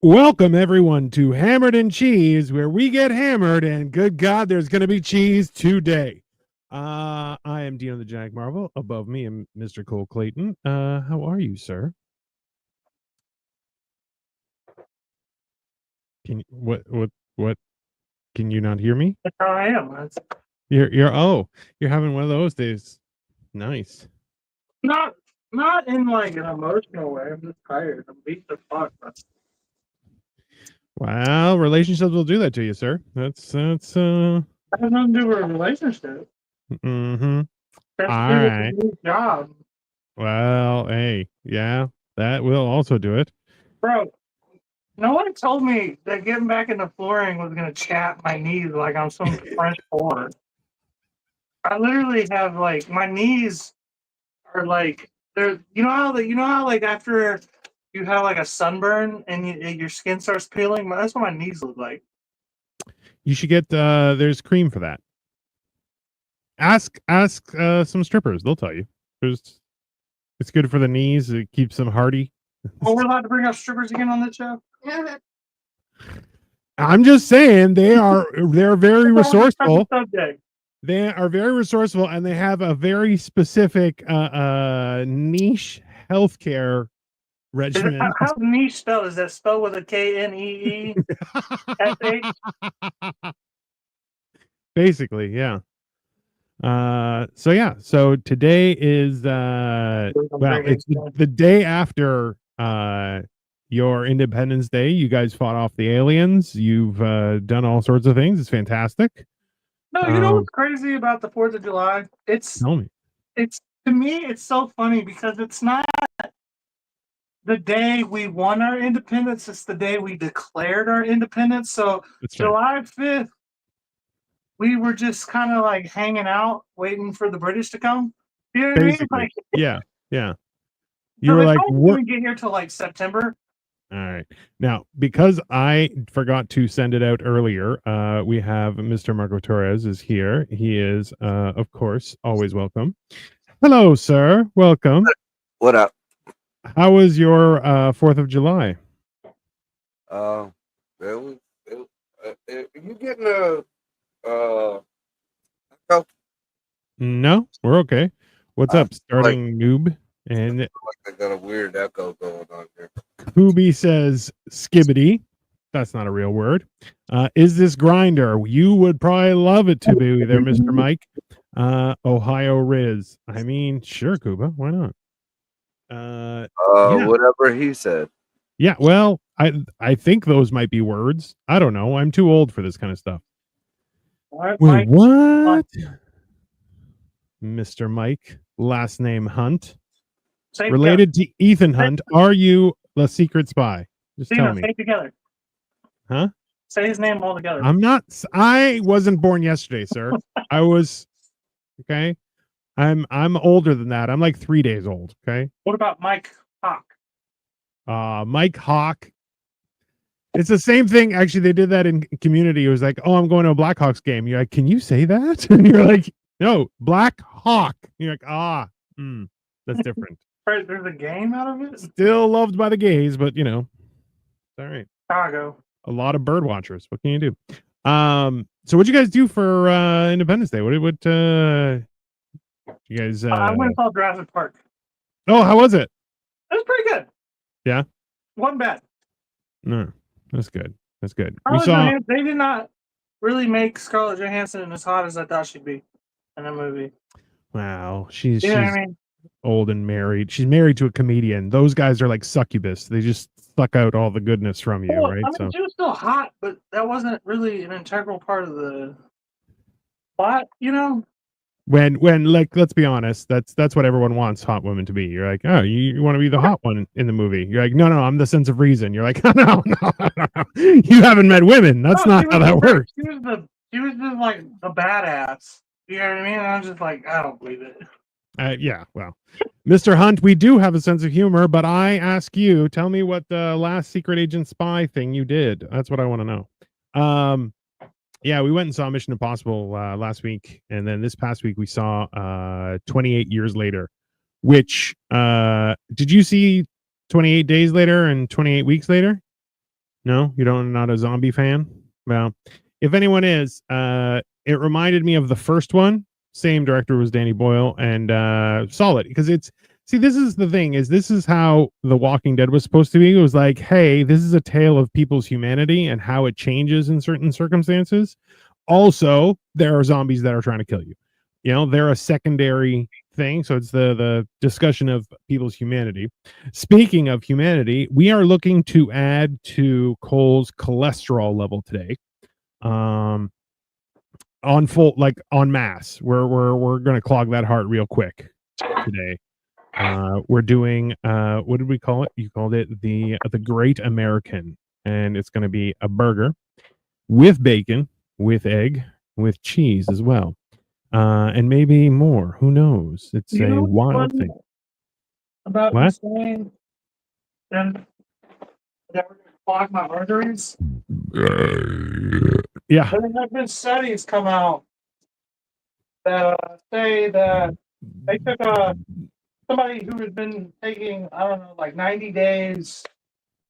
Welcome everyone to Hammered and Cheese, where we get hammered, and good God, there's going to be cheese today. I am Dino the Jack Marvel. Above me, and Mr. Cole Clayton. How are you, sir? Can you, what? Can you not hear me? That's how I am. You're having one of those days. Nice. Not not in like an emotional way. I'm just tired. I'm beat the fuck. Well, relationships will do that to you, sir. That's That has nothing to do with a relationship. mm-hmm. That's All to do with the right. new job. Well, hey, yeah, that will also do it. Bro, no one told me that getting back into flooring was gonna chap my knees like I'm some French whore. I literally have like my knees are like they're you know how like after you have like a sunburn and your skin starts peeling. That's what my knees look like. You should get there's cream for that. Ask some strippers, they'll tell you. There's It's good for the knees, it keeps them hardy. Oh, we're allowed to bring up strippers again on this show? I'm just saying they're very resourceful. Subject. They are very resourceful, and they have a very specific niche healthcare regimen. How's niche spelled? Is that spelled with a KNEE? Basically, yeah. So today is it's the day after your Independence Day. You guys fought off the aliens. You've done all sorts of things. It's fantastic. No, you know what's crazy about the 4th of July? Tell me. It's to me, it's so funny because it's not the day we won our independence, it's the day we declared our independence. So That's right. July 5th, we were just kind of like hanging out, waiting for the British to come. You know what I mean? Like, yeah. You so were they like, what? didn't get here till like September. All right. Now, because I forgot to send it out earlier, we have Mr. Marco Torres is here. He is, of course, always welcome. Hello, sir. Welcome. What up? How was your 4th of July? You getting a echo? No, we're okay. What's up, starting noob? And like I got a weird echo going on here. Kubi says skibbity. That's not a real word. Is this grinder? You would probably love it to be there, Mr. Mike. Ohio Riz. I mean, sure, Kuba. Why not? Yeah. Whatever he said. Yeah, well, I think those might be words. I don't know. I'm too old for this kind of stuff. Right, wait, what? Mr. Mike, last name Hunt. Related to Ethan Hunt. Are you the secret spy? Just tell me. Say it together. Huh? Say his name all together. I'm not. I wasn't born yesterday, sir. I was. Okay. I'm older than that. I'm like 3 days old. Okay. What about Mike Hawk? Mike Hawk. It's the same thing. Actually, they did that in Community. It was like, oh, I'm going to a Blackhawks game. You're like, can you say that? And you're like, no, Black Hawk. You're like, that's different. There's a game out of it? Still loved by the gays, but you know, it's all right. Chicago. A lot of bird watchers. What can you do? So what'd you guys do for Independence Day? What you guys I went and saw Jurassic Park. Oh, how was it? It was pretty good. Yeah. Wasn't bad. No, that's good. That's good. They did not really make Scarlett Johansson as hot as I thought she'd be in the movie. Wow, she's old and married. She's married to a comedian. Those guys are like succubus. They just suck out all the goodness from you, right? I mean, she was still hot, but that wasn't really an integral part of the plot, you know? When like, let's be honest, that's what everyone wants hot women to be. You're like, oh, you want to be the hot one in the movie. You're like, no, I'm the sense of reason. You're like, oh, no. You haven't met women. That's not how that works. She was just like a badass. You know what I mean? And I'm just like, I don't believe it. Yeah, well, Mr. Hunt, we do have a sense of humor, but I ask you, tell me what the last secret agent spy thing you did. That's what I want to know. Yeah, we went and saw Mission Impossible last week, and then this past week we saw 28 Years Later, which did you see 28 Days Later and 28 Weeks Later? No, you don't. Not a zombie fan. Well, if anyone is, it reminded me of the first one. Same director was Danny Boyle, and solid because it's. See, this is the thing: is this is how The Walking Dead was supposed to be? It was like, hey, this is a tale of people's humanity and how it changes in certain circumstances. Also, there are zombies that are trying to kill you. You know, they're a secondary thing. So it's the discussion of people's humanity. Speaking of humanity, we are looking to add to Cole's cholesterol level today. On full, like on mass. We're gonna clog that heart real quick today. We're doing what did we call it? You called it the Great American, and it's gonna be a burger with bacon, with egg, with cheese as well. And maybe more. Who knows? It's You a know what's wild funny thing. about What? you saying then that we're gonna clog my arteries? Yeah. There have been studies come out that say that they took somebody who had been taking, I don't know, like 90 days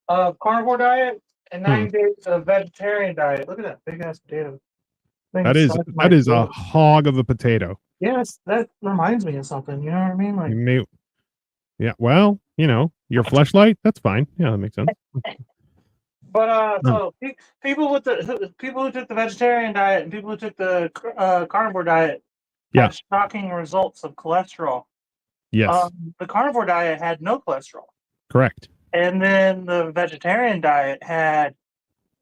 of carnivore diet and 90 days of vegetarian diet. Look at that big ass potato. Thing That the is size of my a fist. hog of a potato. Yes, that reminds me of something. You know what I mean? Like, You may, yeah. Well, you know, your fleshlight. That's fine. Yeah, that makes sense. but so people with the people who took the vegetarian diet and people who took the carnivore diet Yeah. had shocking results of cholesterol. Yes. The carnivore diet had no cholesterol, Correct. and then the vegetarian diet had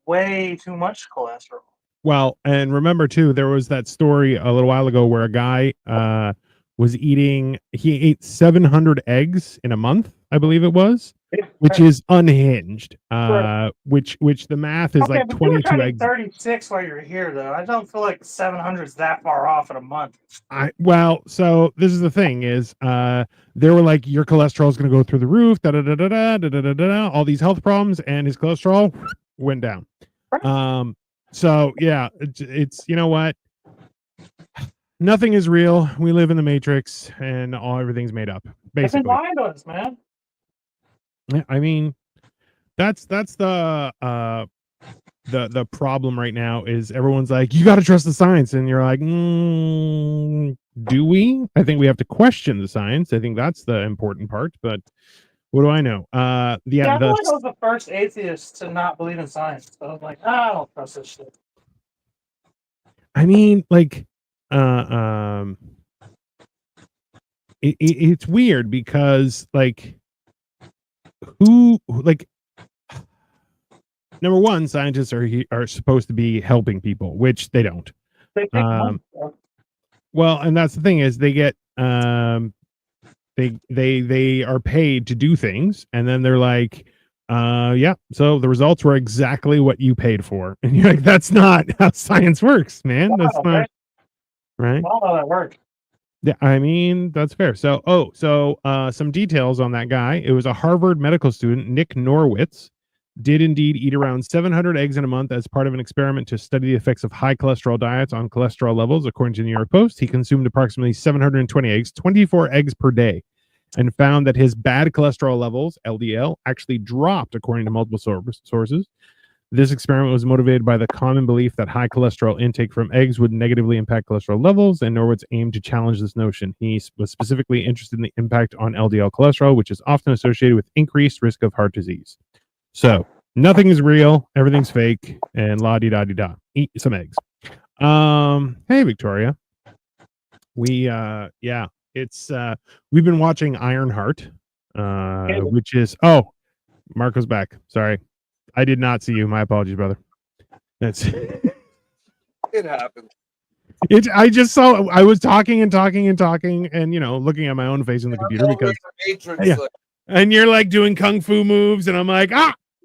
way too much cholesterol. Well, and remember too, there was that story a little while ago where a guy was eating. He ate 700 eggs in a month, I believe it was, which is unhinged. Which the math is like but you were 22 trying to eat eggs. 36 while you're here, though. I don't feel like 700 is that far off in a month. So this is the thing is they were like, your cholesterol is going to go through the roof, da da da da da da da da da, all these health problems, and his cholesterol went down. So yeah, it's you know what, nothing is real. We live in the matrix, and everything's made up. They've been Basically, lying to us, man. I mean, that's the problem right now is everyone's like, you got to trust the science, and you're like, do we? I think we have to question the science. I think that's the important part. But what do I know? I feel like I was the first atheist to not believe in science. So I was like, I don't trust this shit. I mean, like, it's weird because, like, number one, scientists are supposed to be helping people, which they don't. They take money, well, and that's the thing is they get they are paid to do things, and then they're like, yeah, so the results were exactly what you paid for, and you're like, that's not how science works, man. That's not right. I don't know how that works. Yeah, I mean, that's fair. So, some details on that guy. It was a Harvard medical student, Nick Norwitz, did indeed eat around 700 eggs in a month as part of an experiment to study the effects of high cholesterol diets on cholesterol levels. According to the New York Post, he consumed approximately 720 eggs, 24 eggs per day, and found that his bad cholesterol levels, LDL, actually dropped, according to multiple sources. This experiment was motivated by the common belief that high cholesterol intake from eggs would negatively impact cholesterol levels, and Norwitz aimed to challenge this notion. He was specifically interested in the impact on LDL cholesterol, which is often associated with increased risk of heart disease. So nothing is real, everything's fake, and la di da di da. Eat some eggs. Hey Victoria. We've been watching Ironheart, which is Marco's back. Sorry. I did not see you. My apologies, brother. That's It happens. I just saw. I was talking and looking at my own face in the computer because Matrix, yeah. And you're like doing kung fu moves, and I'm like,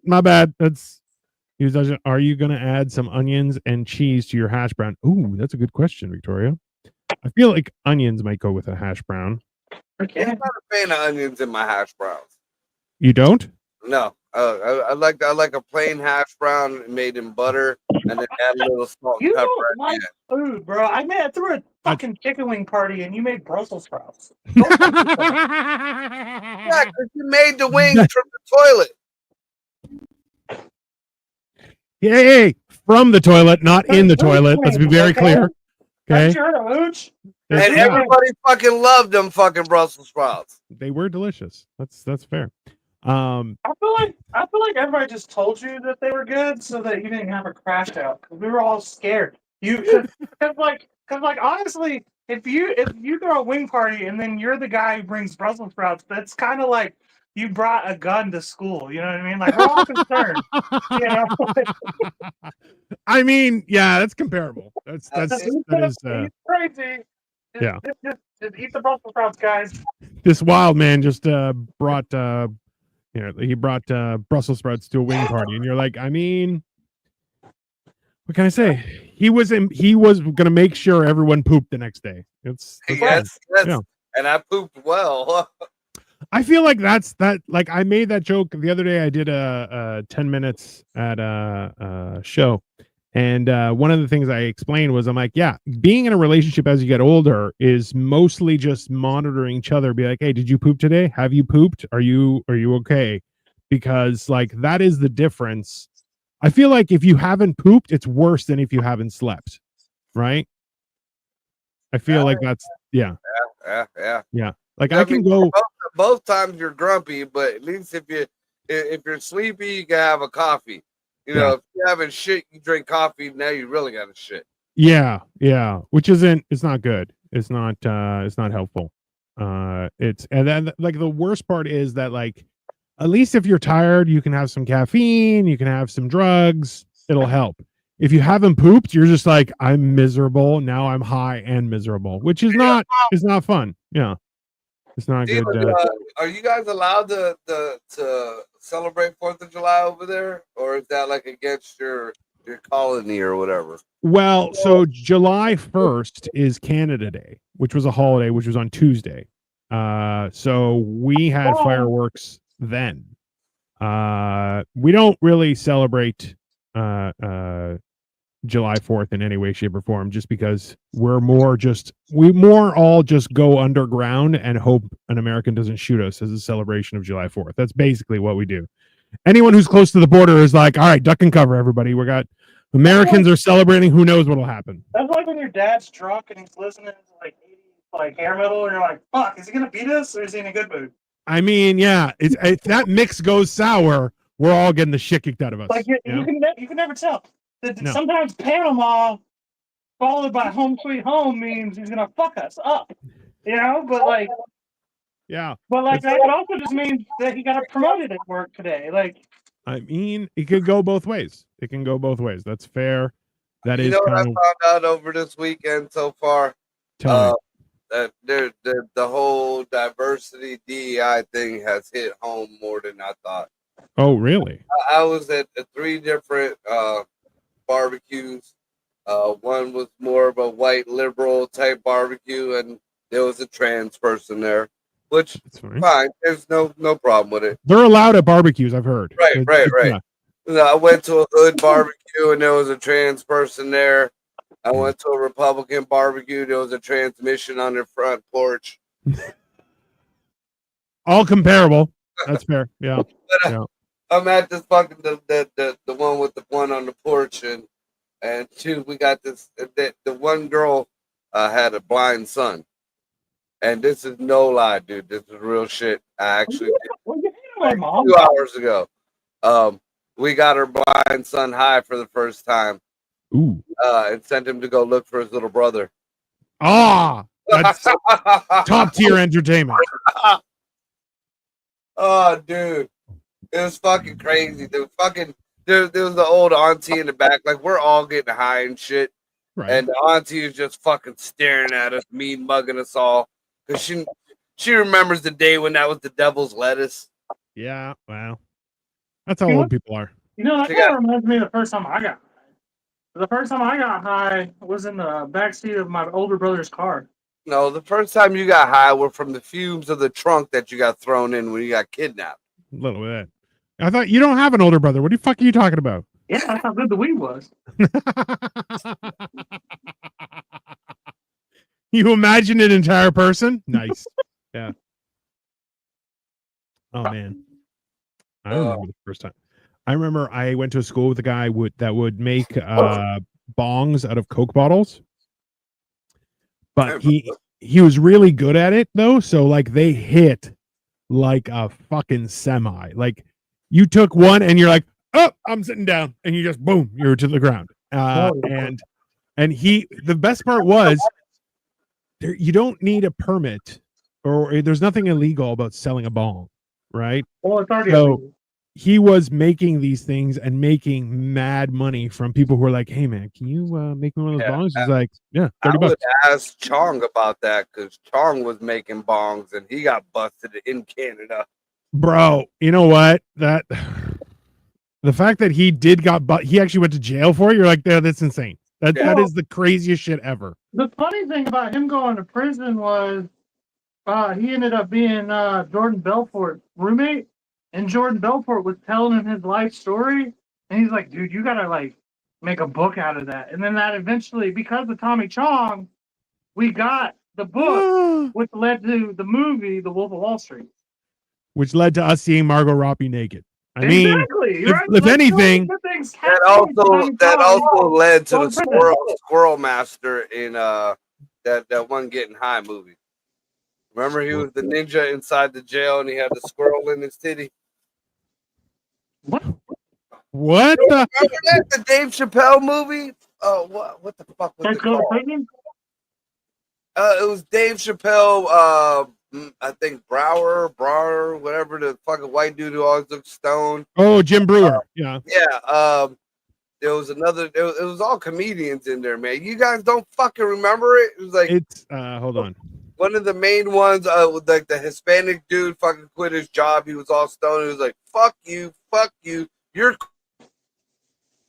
my bad. Are you gonna add some onions and cheese to your hash brown? Ooh, that's a good question, Victoria. I feel like onions might go with a hash brown. I'm not a fan of onions in my hash browns. You don't? No, I like a plain hash brown made in butter, and then add a little salt and You pepper. don't like food, bro. I threw a fucking chicken wing party and you made Brussels sprouts. Yeah, because you made the wings from the toilet. Hey, from the toilet, not in the toilet. Let's be very clear. Okay. Sure, the hooch. And Yeah, everybody fucking loved them fucking Brussels sprouts. they were delicious. That's fair. I feel like everybody just told you that they were good so that you didn't have a crash out. 'Cause we were all scared. Cause like honestly, if you throw a wing party and then you're the guy who brings Brussels sprouts, that's kind of like you brought a gun to school. You know what I mean? Like we're all concerned. You know, I mean, yeah, that's comparable. That is He's crazy. Yeah. Just eat the Brussels sprouts, guys. this wild man just brought he brought Brussels sprouts to a wing party, and you're like, I mean, what can I say? He was gonna make sure everyone pooped the next day. It's Yes, Yeah. and I pooped well. I feel like like I made that joke the other day. I did a 10 minutes at a show, and one of the things I explained was, I'm like, yeah, being in a relationship as you get older is mostly just monitoring each other. Be like, hey, did you poop today? Have you pooped? Are you okay? Because like that is the difference. I feel like if you haven't pooped, it's worse than if you haven't slept, right? I feel like that's yeah. like I I can mean, go. both times you're grumpy, but at least if you're sleepy, you can have a coffee. You know, if you're having shit, you drink coffee. Now you really got a shit. Yeah, which it's not good. It's not helpful. It's and then like the worst part is that like at least if you're tired, you can have some caffeine, you can have some drugs, it'll help. If you haven't pooped, you're just like, I'm miserable. Now I'm high and miserable, which is not fun. Yeah. It's not good. Are you guys allowed to celebrate 4th of July over there, or is that like against your colony or whatever? Well, so July 1st is Canada Day, which was a holiday, which was on Tuesday. So we had fireworks then. We don't really celebrate July 4th in any way, shape, or form, just because we all just go underground and hope an American doesn't shoot us as a celebration of July 4th. That's basically what we do. Anyone who's close to the border is like, all right, duck and cover, everybody. We got Americans are celebrating. Who knows what'll happen? That's like when your dad's drunk and he's listening to like 80s like hair metal, and you're like, fuck, is he gonna beat us or is he in a good mood? I mean, yeah, if that mix goes sour, we're all getting the shit kicked out of us. Like you can never tell. No. Sometimes Panama followed by Home Sweet Home means he's gonna fuck us up. You know, but like that also just means that he got promoted at work today. Like, I mean, it could go both ways. It can go both ways. That's fair. That is what I kind of found out over this weekend so far. That the whole diversity DEI thing has hit home more than I thought. Oh, really? I was at 3 different barbecues. One was more of a white liberal type barbecue, and there was a trans person there, which fine. There's no problem with it. They're allowed at barbecues, I've heard. Right. Yeah. I went to a hood barbecue, and there was a trans person there. I went to a Republican barbecue. There was a transmission on their front porch. All comparable. That's fair. Yeah. But, I'm at this fucking the one with the one on the porch, and two, we got this. The one girl had a blind son, and this is no lie, dude. This is real shit. I actually did, like 2 hours ago. We got her blind son high for the first time. Ooh. And sent him to go look for his little brother. That's top tier entertainment. Oh, dude, it was fucking crazy. There was the old auntie in the back, like we're all getting high and shit, right. And the auntie is just fucking staring at us, mean mugging us all, because she remembers the day when that was the devil's lettuce. Yeah, wow, that's how old people are. You know, that kind of reminds me of the first time I got high. The first time I got high was in the backseat of my older brother's car. No, the first time you got high were from the fumes of the trunk that you got thrown in when you got kidnapped. A little bit. I thought you don't have an older brother. What the fuck are you talking about? Yeah, that's how good the weed was. You imagine an entire person? Nice. Yeah. Oh man. I remember the first time. I remember I went to a school with a guy that would make bongs out of Coke bottles, but he was really good at it though. So like they hit like a fucking semi. Like you took one and you're like, oh, I'm sitting down, and you just boom, you're to the ground. And the best part was you don't need a permit, or there's nothing illegal about selling a bong, right? Well, it's already So illegal. he was making these things and making mad money from people who were like, hey man, can you make me one of those bongs? He's like, yeah, I 30 would bucks. ask Chong about that because Chong was making bongs and he got busted in Canada. Bro, you know what? That the fact that he he actually went to jail for it, you're like, yeah, that's insane. That is the craziest shit ever. The funny thing about him going to prison was he ended up being Jordan Belfort's roommate, and Jordan Belfort was telling him his life story, and he's like, dude, you gotta like make a book out of that. And then that eventually, because of Tommy Chong, we got the book, which led to the movie The Wolf of Wall Street. Which led to us seeing Margot Robbie naked. I Exactly. mean, if anything, that also led to the Squirrel Master in that one Getting High movie. Remember, he was the ninja inside the jail, and he had the squirrel in his titty. What? Remember that, the Dave Chappelle movie? What the fuck was it called? It was Dave Chappelle. I think Brower, whatever the fucking white dude who always looks stoned. Oh, Jim Brewer. Yeah. There was another. It was all comedians in there, man. You guys don't fucking remember it? It was like hold on. One of the main ones, like the Hispanic dude, fucking quit his job. He was all stoned. He was like, fuck you, you're.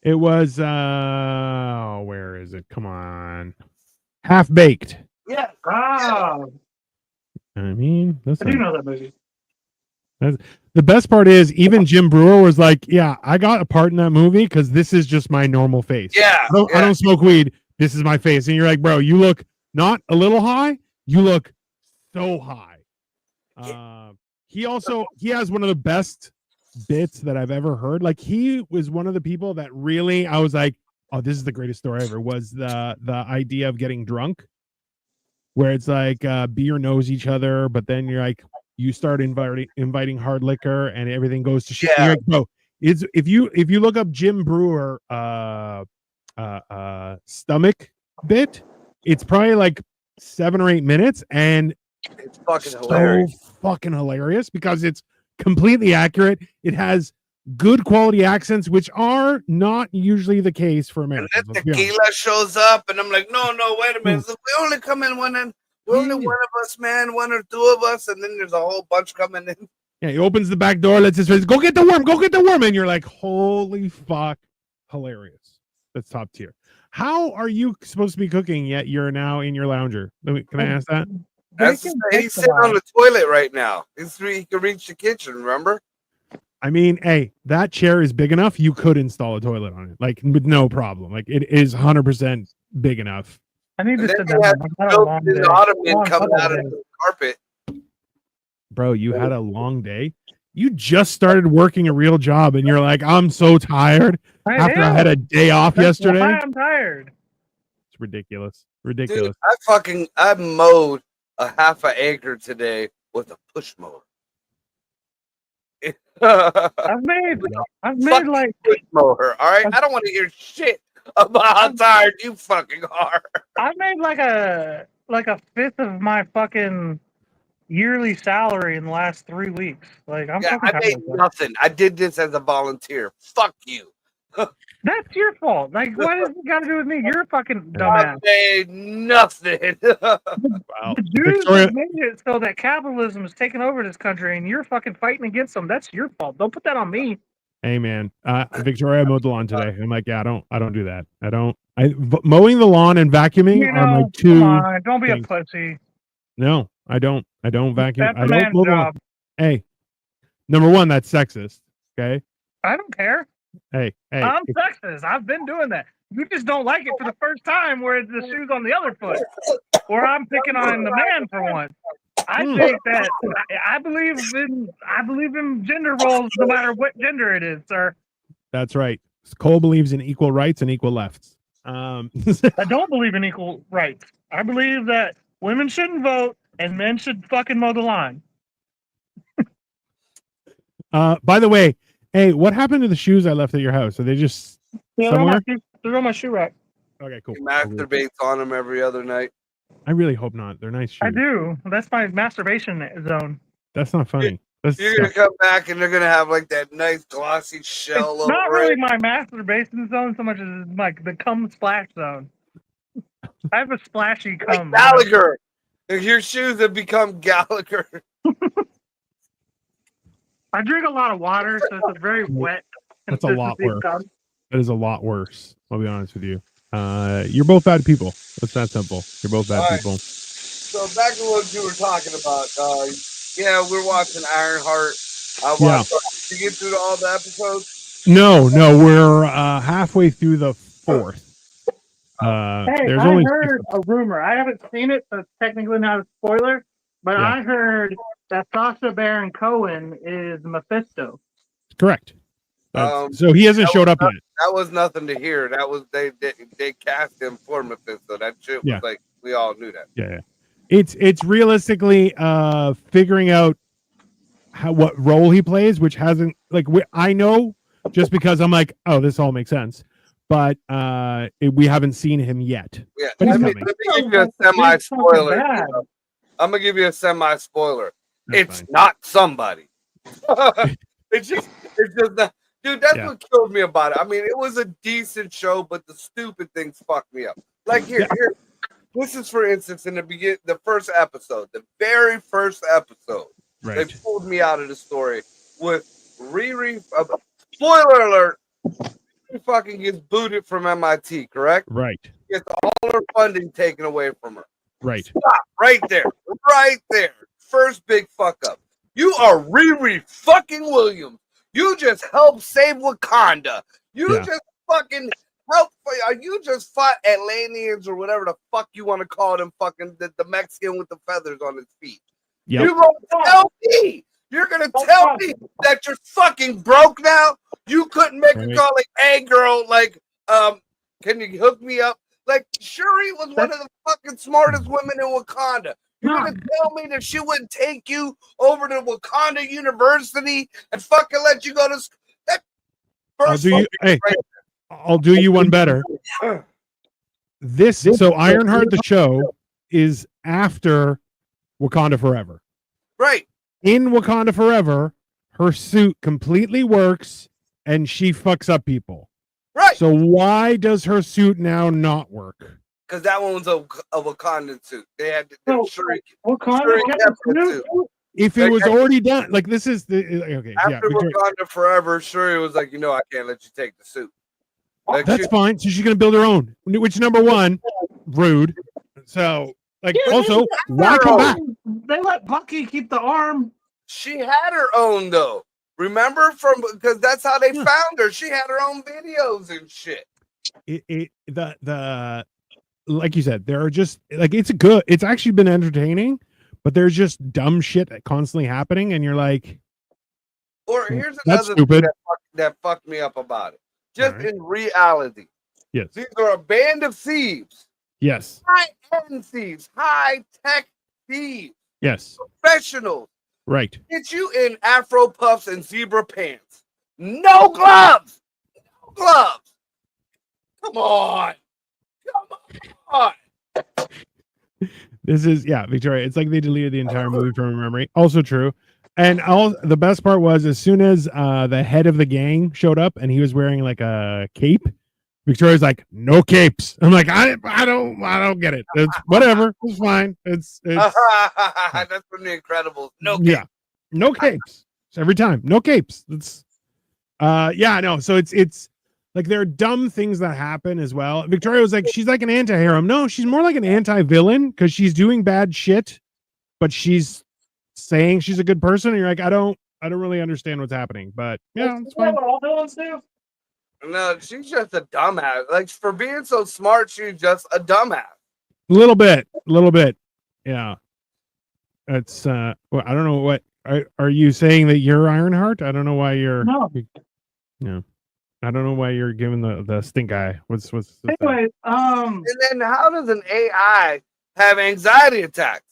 It was where is it? Come on, Half Baked. Yeah. I mean, I do know that movie. The best part is even Jim Brewer was like, yeah, I got a part in that movie because this is just my normal face. Yeah. I don't smoke weed. This is my face. And you're like, bro, you look not a little high. You look so high. He has one of the best bits that I've ever heard. Like he was one of the people that really, I was like, oh, this is the greatest story ever, was the idea of getting drunk, where it's like beer knows each other, but then you're like, you start inviting hard liquor and everything goes to shit. Yeah. Like, bro, it's if you look up Jim Brewer stomach bit, it's probably like 7 or 8 minutes, and it's fucking hilarious. Fucking hilarious because it's completely accurate. It has good quality accents, which are not usually the case for Americans. And then Tequila shows up, and I'm like, no, wait a minute. We only come in we're only one of us, man, one or two of us, and then there's a whole bunch coming in. Yeah, he opens the back door, lets his face, go get the worm, and you're like, holy fuck, hilarious. That's top tier. How are you supposed to be cooking yet you're now in your lounger? Can I ask that? He's sitting on the toilet right now. He can reach the kitchen, remember? I mean, hey, that chair is big enough. You could install a toilet on it, like with no problem. Like it is 100% big enough. I need to sit down. The ottoman coming out of the carpet. Bro, you had a long day. You just started working a real job, and you're like, I'm so tired after I had a day off yesterday. I'm tired. It's ridiculous. Dude, I mowed a half an acre today with a push mower. I've made like push mower. All right, I don't want to hear shit about how tired you fucking are. I made like a fifth of my fucking yearly salary in the last 3 weeks. Like I made nothing. I did this as a volunteer. Fuck you. That's your fault. Like, what does it got to do with me? You're a fucking dumbass. I made nothing. Wow. The Jews have made it so that capitalism is taking over this country, and you're fucking fighting against them. That's your fault. Don't put that on me. Hey man, Victoria mowed the lawn today. I'm like, yeah, I don't do that. Mowing the lawn and vacuuming are my two. Come on, don't be a pussy. No, I don't vacuum. That's I don't mow the lawn. Hey, number one, that's sexist. Okay. I don't care. Hey, I'm sexist. I've been doing that. You just don't like it for the first time, where the shoe's on the other foot, where I'm picking on the man for once. I think that I believe in gender roles, no matter what gender it is, sir. That's right. Cole believes in equal rights and equal lefts. I don't believe in equal rights. I believe that women shouldn't vote and men should fucking mow the lawn. By the way, hey, what happened to the shoes I left at your house? Are they just somewhere? They're on my shoe rack. Okay, cool. He masturbates on them every other night. I really hope not. They're nice shoes. I do. That's my masturbation zone. That's not funny. That's You're gonna come back and they're gonna have like that nice glossy shell It's not over really it. my masturbation zone so much as like the cum splash zone. I have a splashy Like cum. Gallagher. Your shoes have become Gallagher. I drink a lot of water, so it's a very wet. That's a lot consistency of worse. cum. That is a lot worse. I'll be honest with you. You're both bad people. It's that simple. You're both bad All right. people. So back to what you were talking about. Yeah, we're watching Ironheart. I Yeah. watched. Did you get through all the episodes? No, we're halfway through the 4th. There's I only heard a rumor. I haven't seen it, so it's technically not a spoiler. But Yeah. I heard that Sacha Baron Cohen is Mephisto. correct. So he hasn't showed up yet. That was nothing to hear. That was they cast him for Mephisto. That shit was Yeah. like we all knew that. Yeah. It's realistically figuring out what role he plays, which hasn't I know just because I'm like, oh, this all makes sense, but we haven't seen him yet. Yeah, But he's let me coming. give you a semi-spoiler. Bad. I'm gonna give you a semi-spoiler. That's It's fine. not somebody. it's just not. Dude, that's Yeah. what killed me about it. I mean, it was a decent show, but the stupid things fucked me up. Like here. This is, for instance, in the first episode, the very first episode. They Right. pulled me out of the story with Riri. Spoiler alert! She fucking gets booted from MIT, correct? Right. Gets all her funding taken away from her. Right. Stop right there. Right there. First big fuck up. You are Riri fucking Williams. You just helped save Wakanda. You Yeah. just fucking helped. You just fought Atlanteans or whatever the fuck you want to call them. Fucking the Mexican with the feathers on his feet. Yep. You're gonna tell me. You're gonna tell me that you're fucking broke now. You couldn't make a Right. call like, "Hey, girl, like, can you hook me up?" Like, Shuri was one of the fucking smartest women in Wakanda. You're gonna tell me that she wouldn't take you over to Wakanda University and fucking let you go to that? I'll do you. Hey, I'll do you one better. So Ironheart the show is after Wakanda Forever. Right. In Wakanda Forever, her suit completely works and she fucks up people. Right. So why does her suit now not work? Because that one was a Wakandan suit. They had No, Shuri. Wakanda Shuri kept kept the it suit. too. If it was already done, like this is the okay. Yeah, After Victoria, Wakanda Forever, Shuri was like, I can't let you take the suit. Like, that's she- fine. So she's gonna build her own. Which number one, rude. So like Yeah, also, they why let come her back? own. They let Bucky keep the arm. She had her own though. Remember because that's how they Yeah. found her. She had her own videos and shit. The like you said, there are just like it's actually been entertaining, but there's just dumb shit constantly happening, and you're like, Or here's that's another thing stupid. that fucked me up about it. Just All right. in reality, Yes. these are a band of thieves, Yes. high-end thieves, high-tech thieves, Yes. professionals. Right. Get you in Afro puffs and zebra pants. No gloves. No gloves. Come on. Come on. This is Victoria. It's like they deleted the entire movie from her memory. Also true. And the best part was as soon as the head of the gang showed up and he was wearing like a cape, Victoria's like, no capes. I'm like, I don't get it. It's whatever. It's fine. It's That's from The Incredibles. No yeah, no capes. Every time, no capes. It's no. So it's like there are dumb things that happen as well. Victoria was like, she's like an anti-hero. No, she's more like an anti-villain because she's doing bad shit, but she's saying she's a good person. And you're like, I don't really understand what's happening. But yeah, it's fine. What all villains do? No, she's just a dumbass. Like for being so smart, she's just a dumbass. A little bit. Yeah. It's well, I don't know what are you saying that you're Ironheart? I don't know why you're No. Yeah. I don't know why you're giving the stink eye. What's that? Anyway, And then how does an AI have anxiety attacks?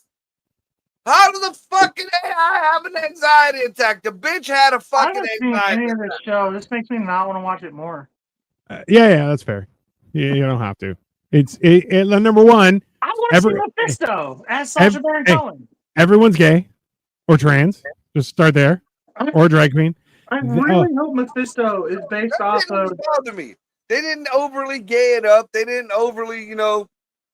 How does the fucking AI have an anxiety attack? The bitch had a I fucking haven't seen anxiety any of attack. this show. This makes me not want to watch it more. Yeah, that's fair. You don't have to. It's number one. I want to see Mephisto as Sacha Baron hey. Cohen. Everyone's gay or trans. Just start there, or drag queen. I really hope Mephisto is based That off didn't of. bother me. They didn't overly gay it up. They didn't overly,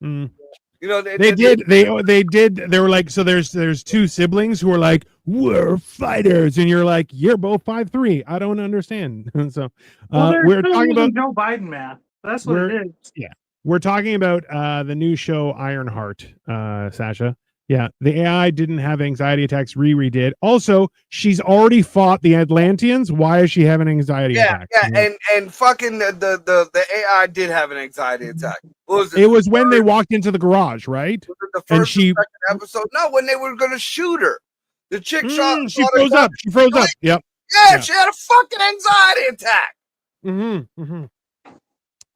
They did. They did. They were like, so there's two siblings who are like, we're fighters, and you're like, you're both 5'3". I don't understand. And so we're talking about Joe Biden math. That's what it is. Yeah, we're talking about the new show Ironheart, Sasha. Yeah, the AI didn't have anxiety attacks. Riri did. Also, she's already fought the Atlanteans. Why is she having anxiety attacks? Yeah, and fucking the AI did have an anxiety attack. It was when they walked into the garage, right? The first and second episode. No, when they were going to shoot her. The chick shot. She froze up. She froze up. Yep. Yeah, she had a fucking anxiety attack.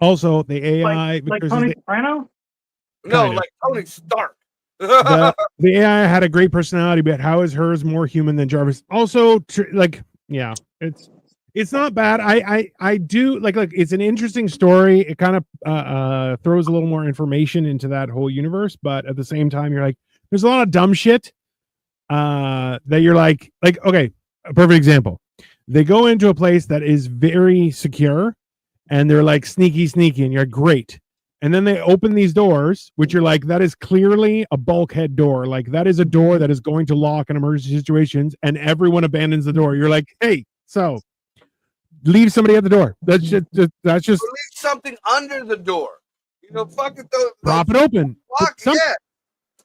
Also, the AI, like Tony Soprano. No, like Tony Stark. the AI had a great personality, but how is hers more human than Jarvis? Also, it's not bad. I do like it's an interesting story. It kind of throws a little more information into that whole universe, but at the same time, you're like, there's a lot of dumb shit that you're like okay, a perfect example. They go into a place that is very secure, and they're like sneaky, and you're like, great. And then they open these doors, which you're like, that is clearly a bulkhead door. Like that is a door that is going to lock in emergency situations, and everyone abandons the door. You're like, hey, so leave somebody at the door. That's just leave something under the door. Fuck it. Prop it open. Yeah.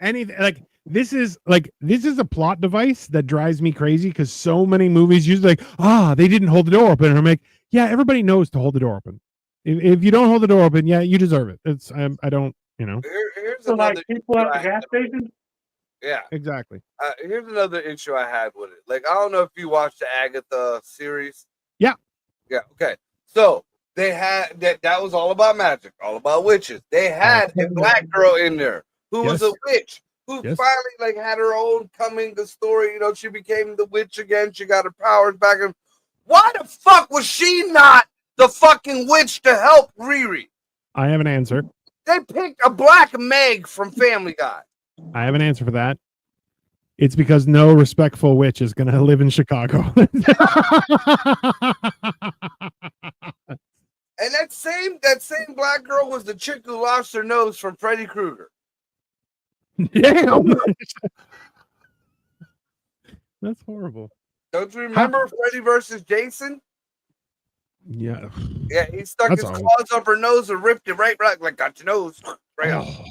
Anything like this is a plot device that drives me crazy because so many movies use they didn't hold the door open. And I'm like, yeah, everybody knows to hold the door open. If you don't hold the door open, yeah, you deserve it. It's I don't, Here's so another like people at the gas station. Yeah, exactly. Here's another issue I had with it. Like, I don't know if you watched the Agatha series. Yeah. Okay. So they had that was all about magic, all about witches. They had a black girl in there who was a witch who finally had her own coming to story. She became the witch again. She got her powers back. And why the fuck was she not the fucking witch to help Riri? I have an answer. They picked a black Meg from Family Guy. I have an answer for that. It's because no respectful witch is going to live in Chicago. And that same black girl was the chick who lost her nose from Freddy Krueger. Damn. That's horrible. Don't you remember Freddy versus Jason? Yeah. Yeah, he stuck his claws up her nose and ripped it right back, like, got your nose right off.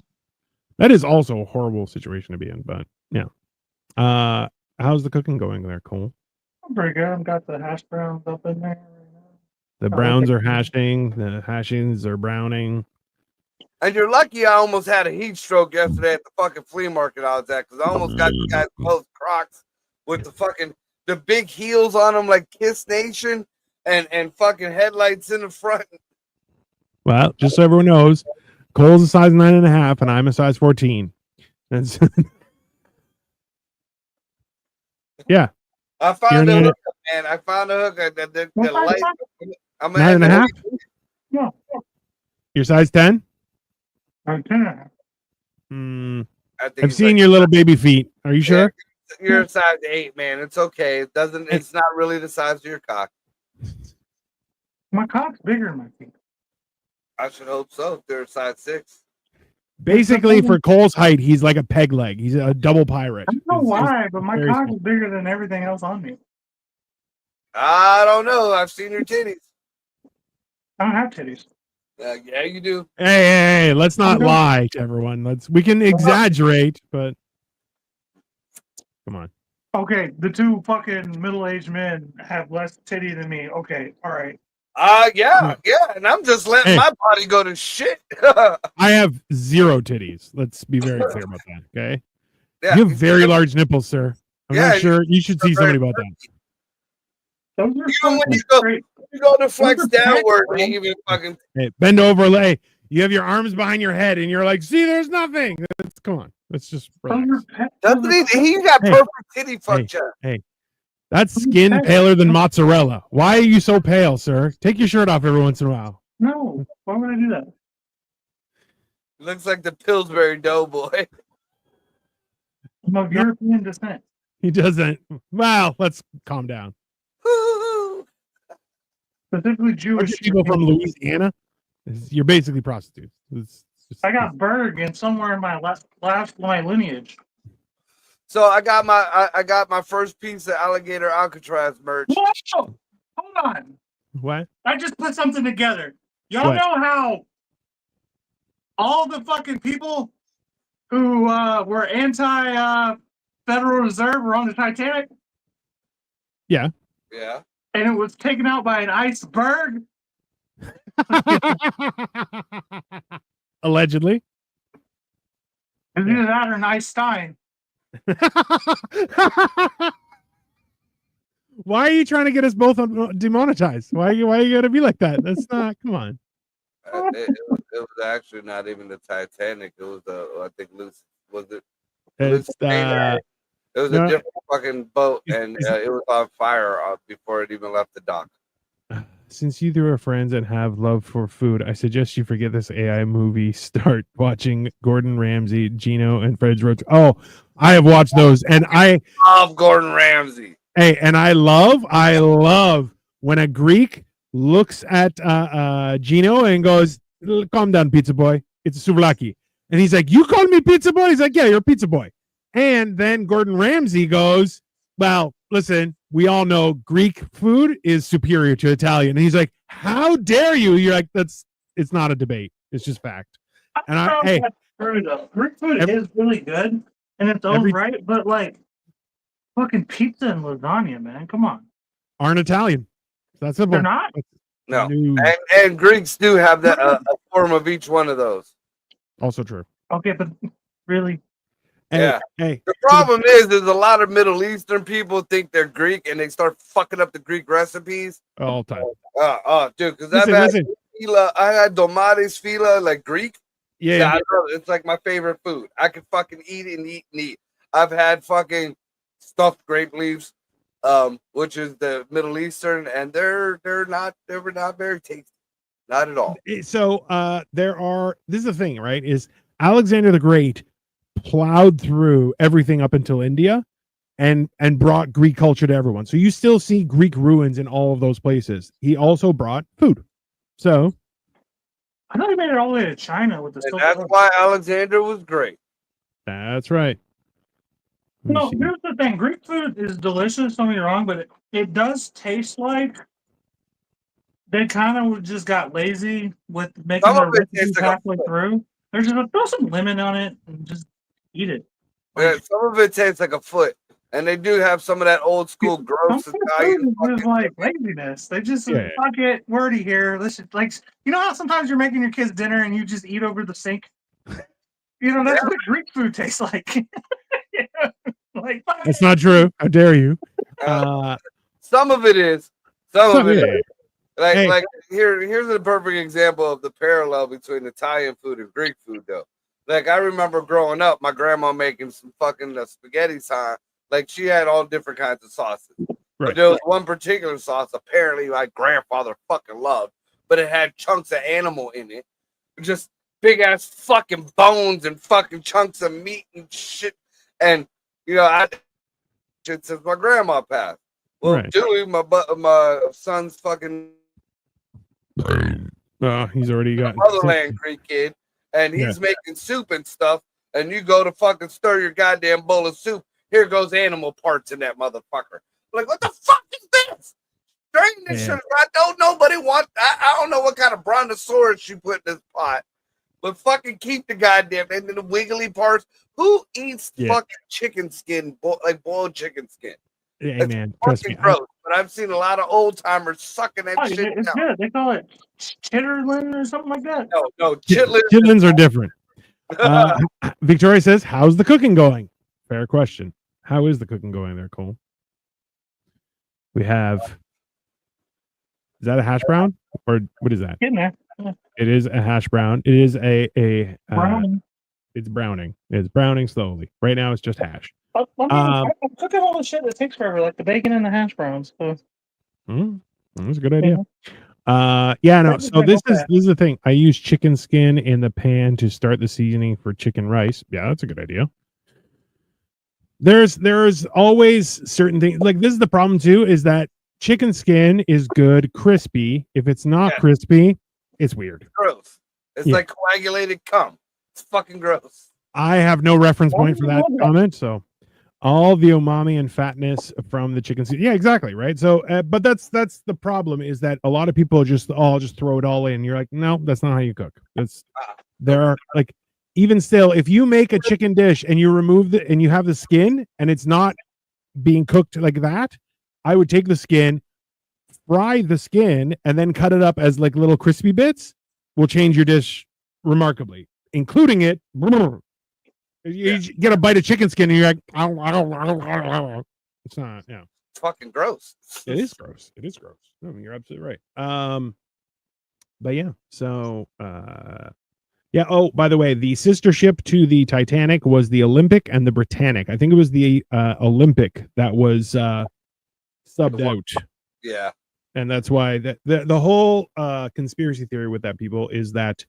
That is also a horrible situation to be in, but yeah. How's the cooking going there, Cole? I'm pretty good. I've got the hash browns up in there. The browns are hashing, the hashings are browning. And you're lucky I almost had a heat stroke yesterday at the fucking flea market I was at, because I almost got you guys both Crocs with the big heels on them like Kiss Nation and fucking headlights in the front. Well, just so everyone knows, Cole's a size 9.5 and I'm a size 14. That's yeah. I found a hook, man. I found a hook. The light. I'm 9.5? Yeah. You're size 10? I'm 10.5. I've seen your little baby feet. Are you sure? You're a size 8, man. It's okay. It's not really the size of your cock. My cock's bigger than my feet. I should hope so. They're a size 6. Basically, for Cole's height, he's like a peg leg. He's a double pirate. I don't know why, but my cock is bigger than everything else on me. I don't know. I've seen your titties. I don't have titties. Yeah, you do. Hey, let's not lie to everyone. We can exaggerate, but come on. Okay, the two fucking middle-aged men have less titty than me. Okay, all right. Yeah, and I'm just letting my body go to shit. I have 0 titties. Let's be very clear about that, okay? Yeah, you have very large nipples, sir. I'm not sure. You should see somebody about that. Those are even when you You go to flex Those are downward, pets, and even fucking. Hey, bend over, lay. You have your arms behind your head, and you're like, "See, there's nothing." Come on, let's just relax. Those are pets. Doesn't he got Hey. perfect titty fuck Hey. chest. That's skin Okay. paler than mozzarella. Why are you so pale, sir? Take your shirt off every once in a while. No, why would I do that? Looks like the Pillsbury Doughboy. I'm of European descent. He doesn't. Well, let's calm down. Specifically Aren't Jewish you people from European. Louisiana? You're basically prostitutes. It's just- I got Berg and somewhere in my last my lineage. So I got my first piece of alligator Alcatraz merch. Whoa! Hold on. what? I just put something together. Y'all What? know how all the fucking people who were anti Federal Reserve were on the Titanic Yeah. and it was taken out by an iceberg? Allegedly. It's either that or an Einstein. Why are you trying to get us both demonetized? Why are you gonna be like that? That's not. Come on. It was actually not even the Titanic. It was I think Lucy was it. It's It was no. a different fucking boat, and it was on fire before it even left the dock. Since you two are friends and have love for food, I suggest you forget this AI movie. Start watching Gordon Ramsay, Gino, and Fred's Roach. Oh, I have watched those, and I Love Gordon Ramsay. hey, and I love when a Greek looks at Gino and goes, "Calm down, pizza boy. It's a souvlaki," and he's like, "You called me pizza boy?" He's like, "Yeah, you're a pizza boy." And then Gordon Ramsay goes, "Well, listen, we all know Greek food is superior to Italian." And he's like, "How dare you?" You're like, it's not a debate. It's just fact. And hey, that's true though. Greek food every- is really good in its own every- right, but like fucking pizza and lasagna, man. Come on. aren't Italian. That's simple. They're not? No, No. and Greeks do have that a form of each one of those. Also true. Okay, but really? Hey, Yeah. hey, The problem is a lot of Middle Eastern people think they're Greek, and they start fucking up the Greek recipes. all time. Dude, because I've Listen, had listen. I had domates fila, like Greek. Yeah, I love it. It's like my favorite food. I can fucking eat and eat and eat. I've had fucking stuffed grape leaves, which is the Middle Eastern, and they're not very tasty, not at all. So this is the thing, right? Is Alexander the Great plowed through everything up until India and brought Greek culture to everyone. So you still see Greek ruins in all of those places. He also brought food. So I thought he made it all the way to China with the And Silk that's Road. why Alexander was great. that's right. Let me No, see. here's the thing. Greek food is delicious, don't get me wrong, but it does taste like they kind of just got lazy with making Some their of it recipes tastes like a halfway through. They're just gonna throw some lemon on it and just eat it. Yeah, some of it tastes like a foot, and they do have some of that old school gross Some Italian. food is just fucking- like laziness. They just Yeah. fuck it, we're already here. Let's just, like, you know how sometimes you're making your kids dinner and you just eat over the sink? You know, that's what Greek food tastes like. Yeah. Like, fuck That's not true. How dare you? Some of it is. Some of it yeah. is. Like, Hey. like here's a perfect example of the parallel between Italian food and Greek food, though. Like, I remember growing up, my grandma making some fucking spaghetti time. Like, she had all different kinds of sauces. Right. But there was one particular sauce apparently my grandfather fucking loved, but it had chunks of animal in it. Just big ass fucking bones and fucking chunks of meat and shit. And, you know, I shit since my grandma passed. Well, Right. Dewey, my son's fucking He's already got motherland Greek kid, and he's making soup and stuff. And you go to fucking stir your goddamn bowl of soup. Here goes animal parts in that motherfucker. Like, what the fuck is this? Drain this Yeah. shit. I don't nobody want. I don't know what kind of brontosaurus you put in this pot, but fucking keep the goddamn and then the wiggly parts. Who eats Yeah. fucking chicken skin, like boiled chicken skin? Hey It's man, trust me. Fucking gross. But I've seen a lot of old timers sucking that Oh, shit it's down. good. They call it chitterlin or something like that. No, chitlins. Chitlins are different. Victoria says, "How's the cooking going?" Fair question. How is the cooking going there, Cole? We have Is that a hash brown or what is that? Getting there. It is a hash brown. It is a Brown. it's browning. It's browning slowly. Right now, it's just hash. I'm cooking all the shit that takes forever, like the bacon and the hash browns. So, That's a good idea. yeah. Yeah, no. Where's So the this milk is at? this is the thing. I use chicken skin in the pan to start the seasoning for chicken rice. Yeah, that's a good idea. There's always certain things. Like this is the problem too, is that chicken skin is good crispy. If it's not Yeah. crispy, it's weird. Gross. It's Yeah. like coagulated cum. It's fucking gross. I have no reference Why point do for you that love that? comment, so all the umami and fatness from the chicken skin. Yeah, exactly, right? So, but that's the problem is that a lot of people just throw it all in. You're like, no, that's not how you cook. That's there are like even still, if you make a chicken dish and you remove the and you have the skin and it's not being cooked like that, I would take the skin, fry the skin, and then cut it up as like little crispy bits. Will change your dish remarkably, including it. You get a bite of chicken skin and you're like, it's not, yeah. It's fucking gross. It is gross. It is gross. No, you're absolutely right. But yeah, so yeah. Oh, by the way, the sister ship to the Titanic was the Olympic and the Britannic. I think it was the Olympic that was subbed out. Yeah. And that's why the whole conspiracy theory with that people is that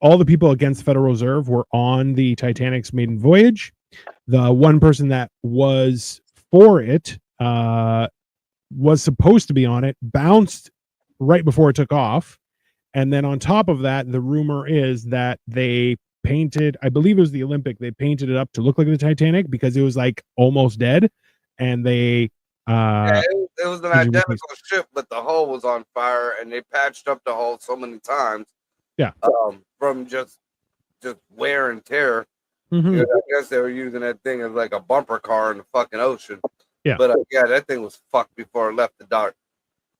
all the people against Federal Reserve were on the Titanic's maiden voyage. The one person that was for it was supposed to be on it, bounced right before it took off. And then on top of that, the rumor is that they painted, I believe it was the Olympic, they painted it up to look like the Titanic because it was like almost dead. And they Yeah, it was an did you identical ship, but the hull was on fire, and they patched up the hull so many times. Yeah. From just wear and tear. Mhm. You know, I guess they were using that thing as like a bumper car in the fucking ocean. Yeah. But yeah, that thing was fucked before it left the dock.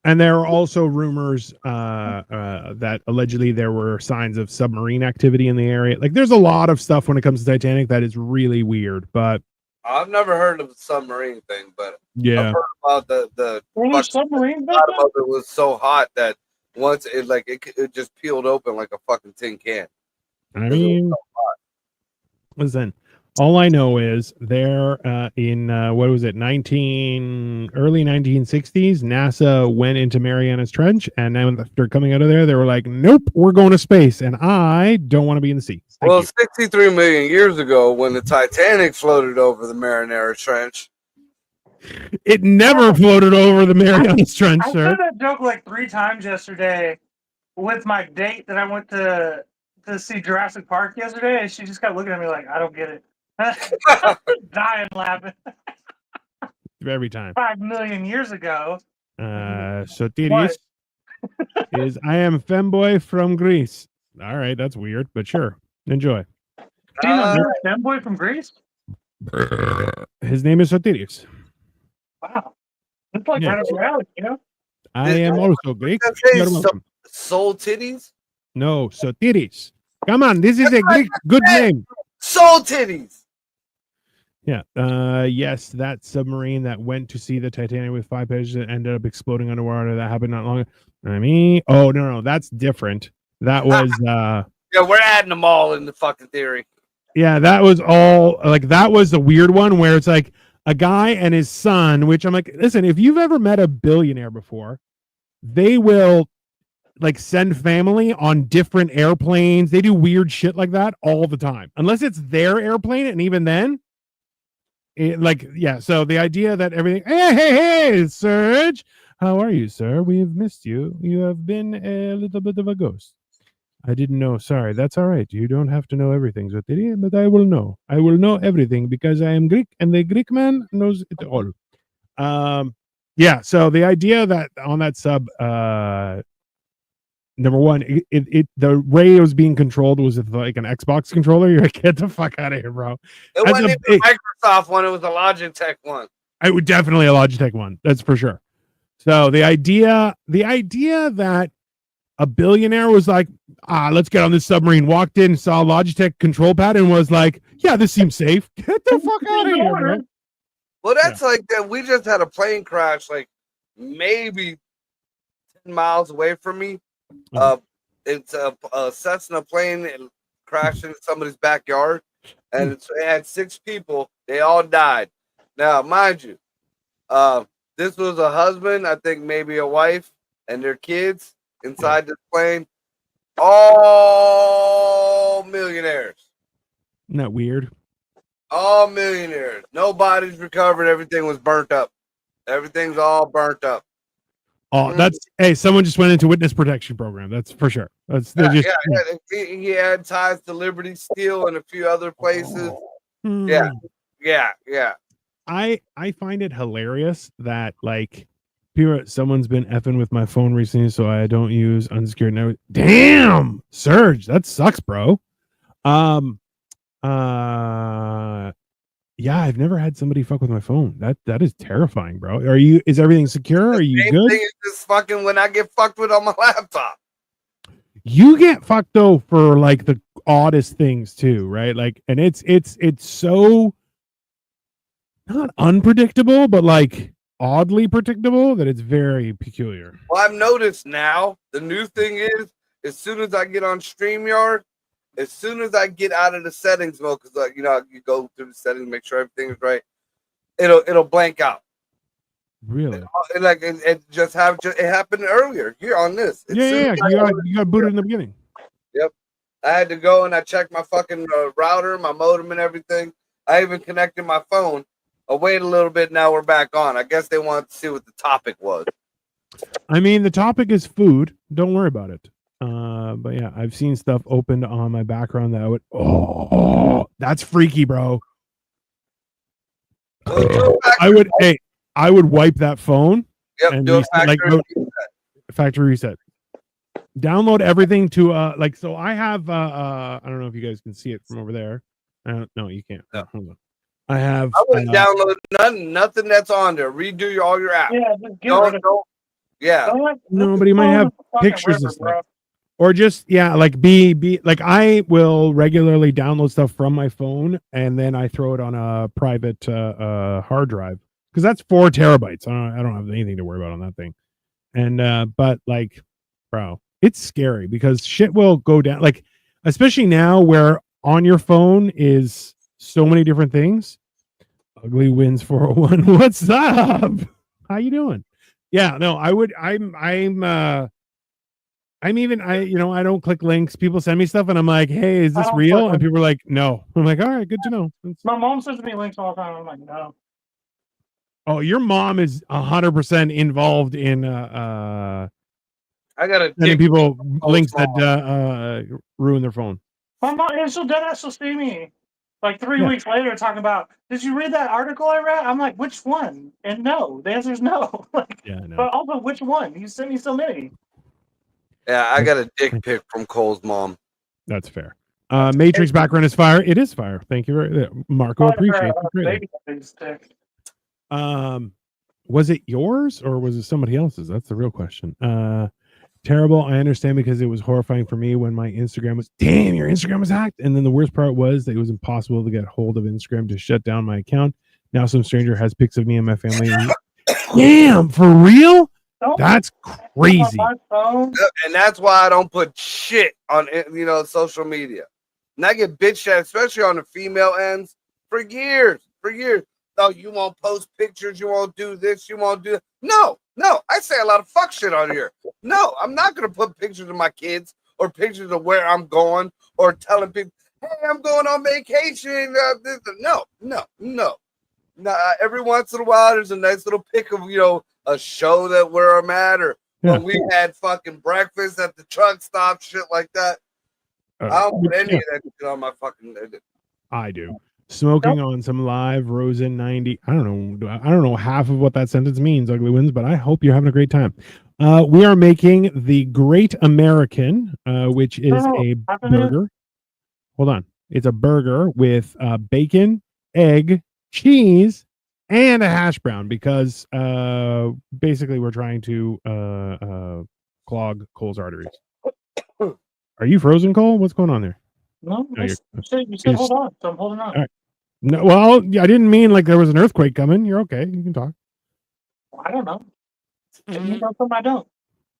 And there are also rumors that allegedly there were signs of submarine activity in the area. Like, there's a lot of stuff when it comes to Titanic that is really weird. But I've never heard of the submarine thing, but yeah, I've heard about the Were there fucking submarines back bottom then? of it was so hot that once it just peeled open like a fucking tin can. I mean, listen, all I know is there in what was it, early 1960s, NASA went into Marianas Trench, and then after coming out of there, they were like, "Nope, we're going to space," and I don't want to be in the sea. Thank Well, you. 63 million years ago, when the Titanic floated over the Mariana Trench, It never floated over the Marianas Trench, I sir. said that joke like 3 times yesterday with my date that I went to see Jurassic Park yesterday, and she just kept looking at me like, I don't get it. Dying laughing. Every time. 5 million years ago. Sotiris is I am femboy from Greece. All right, that's weird, but sure. Enjoy. Tino, you're a fanboy from Greece? His name is Sotiris. Wow. It's like Yeah. right up your alley, you know? I am also Greek. That says You're welcome. soul titties? No, Sotiris. Come on, this is a Greek good name. Soul titties! Yeah. Yes, that submarine that went to see the Titanic with 5 pages that ended up exploding underwater. That happened not long ago. I mean, oh no, that's different. That was Yeah, we're adding them all in the fucking theory. yeah, that was all like that was the weird one where it's like a guy and his son, which I'm like, listen, if you've ever met a billionaire before, they will like send family on different airplanes. They do weird shit like that all the time, unless it's their airplane, and even then, yeah. So the idea that everything, hey, Serge, how are you, sir? We've missed you. You have been a little bit of a ghost. I didn't know. Sorry, that's all right. You don't have to know everything, Zotiri, but I will know. I will know everything because I am Greek, and the Greek man knows it all. Yeah. So the idea that on that sub, number one, the way it was being controlled was with like an Xbox controller. You're like, get the fuck out of here, bro. It That's wasn't a even big- a Microsoft one, it was a Logitech one. I would definitely a Logitech one. That's for sure. So the idea that a billionaire was like, let's get on this submarine, walked in, saw a Logitech control pad, and was like, yeah, this seems safe. Get the fuck out of here, bro. Well, that's like that. We just had a plane crash, like maybe miles away from me. Oh. It's a Cessna plane and crashed into somebody's backyard, and it had 6 people. They all died. Now, mind you, this was a husband, I think maybe a wife, and their kids inside this plane. All millionaires. Isn't that weird? All millionaires. Nobody's recovered. Everything was burnt up. Everything's all burnt up. Oh, that's hey, someone just went into witness protection program. That's for sure. That's just He had ties to Liberty Steel and a few other places. Hmm. Yeah. I find it hilarious that like someone's been effing with my phone recently, so I don't use unsecured network. Damn, Serge, that sucks, bro. Yeah, I've never had somebody fuck with my phone. That is terrifying, bro. Is everything secure? Are you good? Thing is just fucking when I get fucked with on my laptop. You get fucked though for like the oddest things too, right? Like, and it's so not unpredictable, but like oddly predictable that it's very peculiar. Well, I've noticed now the new thing is as soon as I get on StreamYard, as soon as I get out of the settings mode, because like, you know, you go through the settings, make sure everything is right, it'll blank out. Really? It just it happened earlier here on this. Yeah. You got booted in the beginning. Yep. I had to go and I checked my fucking router, my modem, and everything. I even connected my phone. I waited a little bit. Now we're back on. I guess they wanted to see what the topic was. I mean, the topic is food. Don't worry about it. But yeah, I've seen stuff opened on my background that I would. Oh, that's freaky, bro. I would wipe that phone. Yep, and do a factory reset. Download everything to so I have I don't know if you guys can see it from over there. No, you can't. No. Hold on. I wouldn't download nothing that's on there. Redo all your apps. Yeah, just get rid of it. Yeah. Nobody might have pictures and stuff. Or just like be like I will regularly download stuff from my phone and then I throw it on a private hard drive because that's 4 terabytes. I don't have anything to worry about on that thing. And but like, bro, it's scary because shit will go down. Like, especially now where on your phone is so many different things. Ugly Wins 401. What's up? How you doing? Yeah, no, I don't click links. People send me stuff and I'm like, hey, is this real? And people are like, no. I'm like, all right, good to know. My mom sends me links all the time. I'm like, no. Oh, your mom is 100% involved in I gotta sending people links that ruin their phone. My mom, and she'll see me like 3 weeks later talking about, did you read that article I read? I'm like, which one? And no, the answer is no. Like, yeah, no. But also, which one? You sent me so many. Yeah, I got a dick pic from Cole's mom. That's fair. Matrix background is fire. It is fire. Thank you very Marco. Appreciate it. Was it yours or was it somebody else's? That's the real question. Terrible. I understand because it was horrifying for me when my Instagram was your Instagram was hacked. And then the worst part was that it was impossible to get hold of Instagram to shut down my account. Now some stranger has pics of me and my family. Damn, for real? That's crazy. And that's why I don't put shit on social media. And I get bitched at, especially on the female ends, for years. Oh, you won't post pictures, you won't do this, you won't do that. No. I say a lot of fuck shit on here. No, I'm not gonna put pictures of my kids or pictures of where I'm going or telling people, hey, I'm going on vacation. No. Every once in a while, there's a nice little pic of a show that where I'm at, or when we had fucking breakfast at the truck stop, shit like that. I don't put any of that shit on my fucking. I do. Smoking on some live Rosen 90. I don't know half of what that sentence means, Ugly Wins, but I hope you're having a great time. We are making the Great American, which is a burger. Hold on. It's a burger with bacon, egg, cheese, and a hash brown because basically we're trying to clog Cole's arteries. Are you frozen, Cole? What's going on there? No, you said hold on, so I'm holding on. All right. No, well, I didn't mean like there was an earthquake coming. You're okay. You can talk. I don't know. I don't.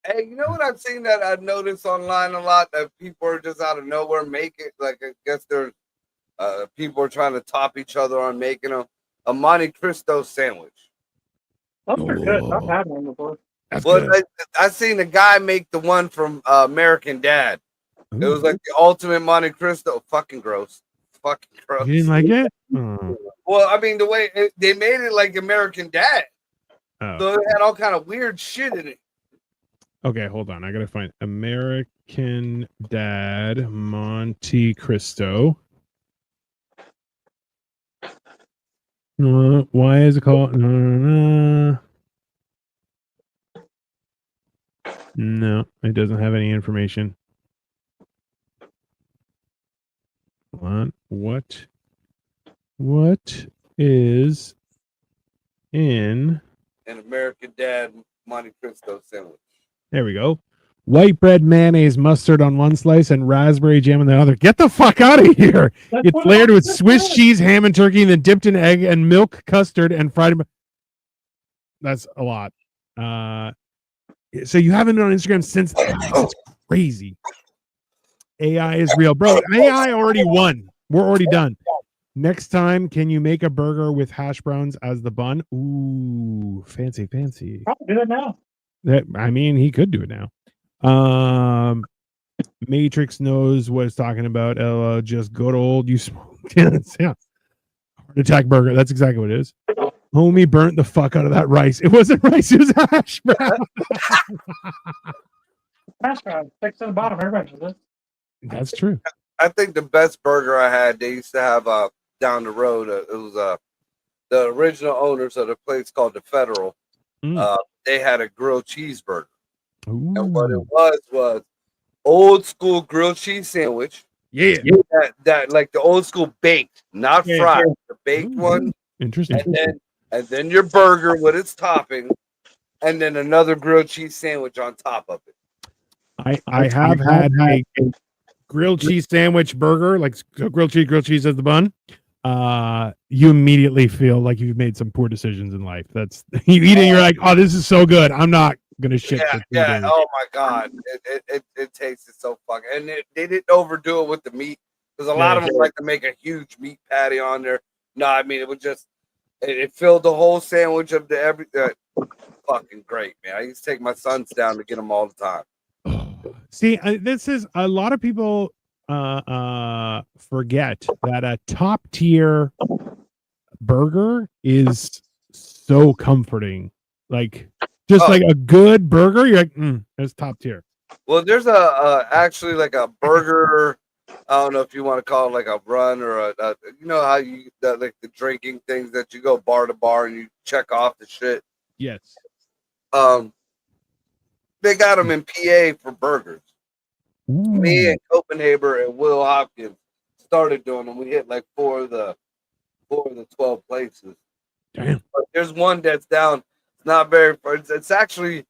Hey, you know what I've seen that I've noticed online a lot that people are just out of nowhere making, like I guess there's people are trying to top each other on making a Monte Cristo sandwich. Those are good. I've Oh, had one before. that's Well, good. I seen a guy make the one from American Dad. It was like the ultimate Monte Cristo. Fucking gross. Fucking gross. You didn't like it? Oh. Well, I mean, the way they made it like American Dad. Oh. So it had all kind of weird shit in it. Okay, hold on. I gotta find American Dad Monte Cristo. Why is it called? No, it doesn't have any information. Hold on. What is in? An American Dad Monte Cristo sandwich. There we go. White bread, mayonnaise, mustard on one slice, and raspberry jam on the other. Get the fuck out of here! That's It's what layered I with just Swiss said. cheese, ham, and turkey, and then dipped in egg and milk, custard, and fried. That's a lot. So you haven't been on Instagram since. That's crazy. AI is real, bro. AI already won. We're already done. Next time, can you make a burger with hash browns as the bun? Ooh, fancy. Probably do it now. I mean, he could do it now. Matrix knows what it's talking about. Ella, just good old you smoke. Yeah. Heart attack burger. That's exactly what it is. Homie burnt the fuck out of that rice. It wasn't rice, it was hash brown. Hash brown. Sticks to the bottom. Everybody does it. That's true. I think the best burger I had, they used to have down the road. It was the original owners of the place called the Federal. They had a grilled cheeseburger. Ooh. And what it was old school grilled cheese sandwich. Yeah. That like the old school baked, not Yeah, fried, the baked Ooh. one. Interesting. And then your burger with its topping, and then another grilled cheese sandwich on top of it. I have had a grilled cheese sandwich burger, like grilled cheese as the bun. You immediately feel like you've made some poor decisions in life. That's you eat it, you're like, oh, this is so good. I'm not gonna shit. For 3 days. Oh my god, it tasted so fucking, and they didn't overdo it with the meat because a lot of them like to make a huge meat patty on there. No, I mean it was just it filled the whole sandwich of the everything. Fucking great, man. I used to take my sons down to get them all the time. See, this is a lot of people forget that a top tier burger is so comforting. Like just like a good burger, you're like, it's top tier. Well, there's actually like a burger. I don't know if you want to call it like a run or a you know how you like the drinking things that you go bar to bar and you check off the shit. Yes. They got them in PA for burgers. Ooh. Me and Copenhagen and Will Hopkins started doing them. We hit like 4 of the 12 places. Damn. But there's one that's down. It's not very far. It's actually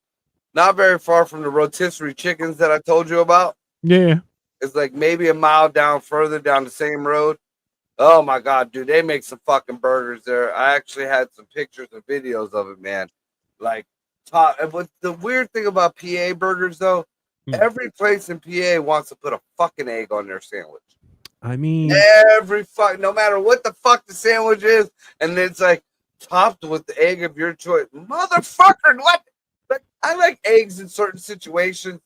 not very far from the rotisserie chickens that I told you about. Yeah. It's like maybe a mile down further down the same road. Oh my god, dude, they make some fucking burgers there. I actually had some pictures and videos of it, man. Like top. But the weird thing about PA burgers, though, every place in PA wants to put a fucking egg on their sandwich. I mean, no matter what the fuck the sandwich is, and it's like topped with the egg of your choice, motherfucker. What? Like, I like eggs in certain situations,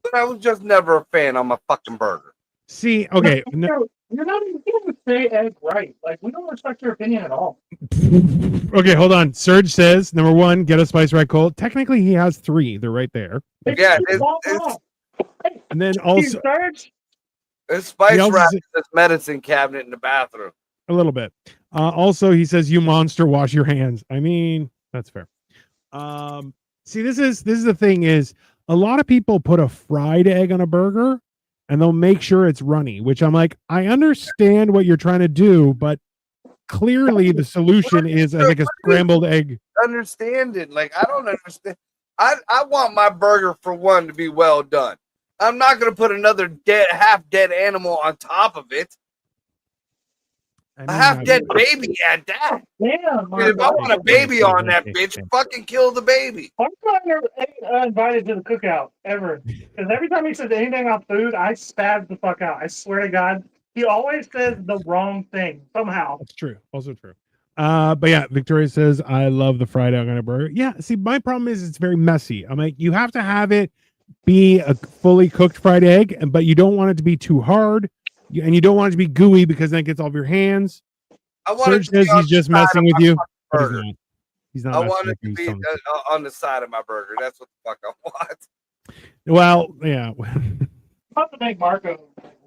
but I was just never a fan on my fucking burger. See, okay. You're not even going to say egg right. Like, we don't respect your opinion at all. Okay, hold on. Serge says, number 1, get a spice right cold. Technically, he has 3. They're right there. Yeah, and then also, Serge, it's spice wrap in this medicine cabinet in the bathroom. A little bit. Also, he says, "You monster, wash your hands." I mean, that's fair. See, this is the thing is a lot of people put a fried egg on a burger and they'll make sure it's runny, which I'm like, I understand what you're trying to do, but clearly the solution is like a scrambled egg. Understand it. Like, I don't understand. I want my burger for one to be well done. I'm not going to put another half dead animal on top of it. A half dead baby at that. Damn, Dude, if I want a baby on that bitch, fucking kill the baby. I'm not never invited to the cookout ever. Because every time he says anything about food, I spaz the fuck out. I swear to God, he always says the wrong thing somehow. That's true. Also true. But yeah, Victoria says, I love the fried egg on a burger. Yeah, see, my problem is it's very messy. I'm like, you have to have it be a fully cooked fried egg, but you don't want it to be too hard, and you don't want it to be gooey because then it gets all over your hands. I want Serge says he's just messing with you. But he's not. He's not I messing want with it to you, be son. on the side of my burger. That's what the fuck I want. Well, yeah. I'm about to make Marco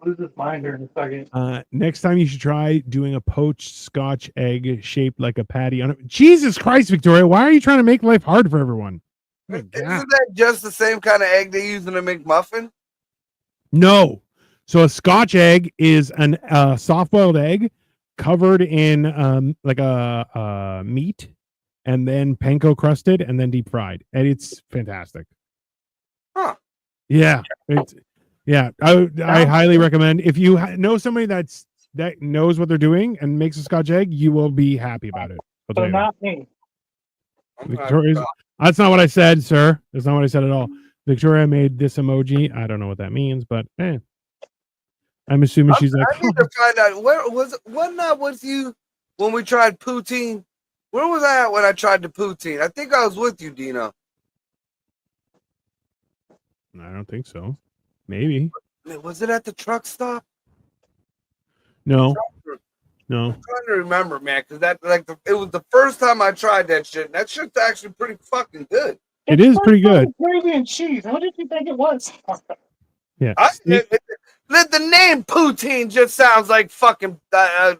lose his mind here in a second. Next time you should try doing a poached Scotch egg shaped like a patty on it. Jesus Christ, Victoria, why are you trying to make life hard for everyone? Oh my God. Isn't that just the same kind of egg they use in a McMuffin? No. So a Scotch egg is an soft-boiled egg covered in like a meat, and then panko crusted, and then deep fried, and it's fantastic. Huh. Yeah. I highly recommend if you know somebody that knows what they're doing and makes a Scotch egg, you will be happy about it. I'll tell So you. not me. Victoria's, that's not what I said, sir. That's not what I said at all. Victoria made this emoji. I don't know what that means, but I'm assuming she's like, I need to find out where was you when we tried poutine? Where was I at when I tried the poutine? I think I was with you, Dino. I don't think so. Maybe. Was it at the truck stop? No. No. I'm trying to remember, man, because it was the first time I tried that shit. And that shit's actually pretty fucking good. It is pretty good. Gravy and cheese. What did you think it was? Yeah. The name poutine just sounds like fucking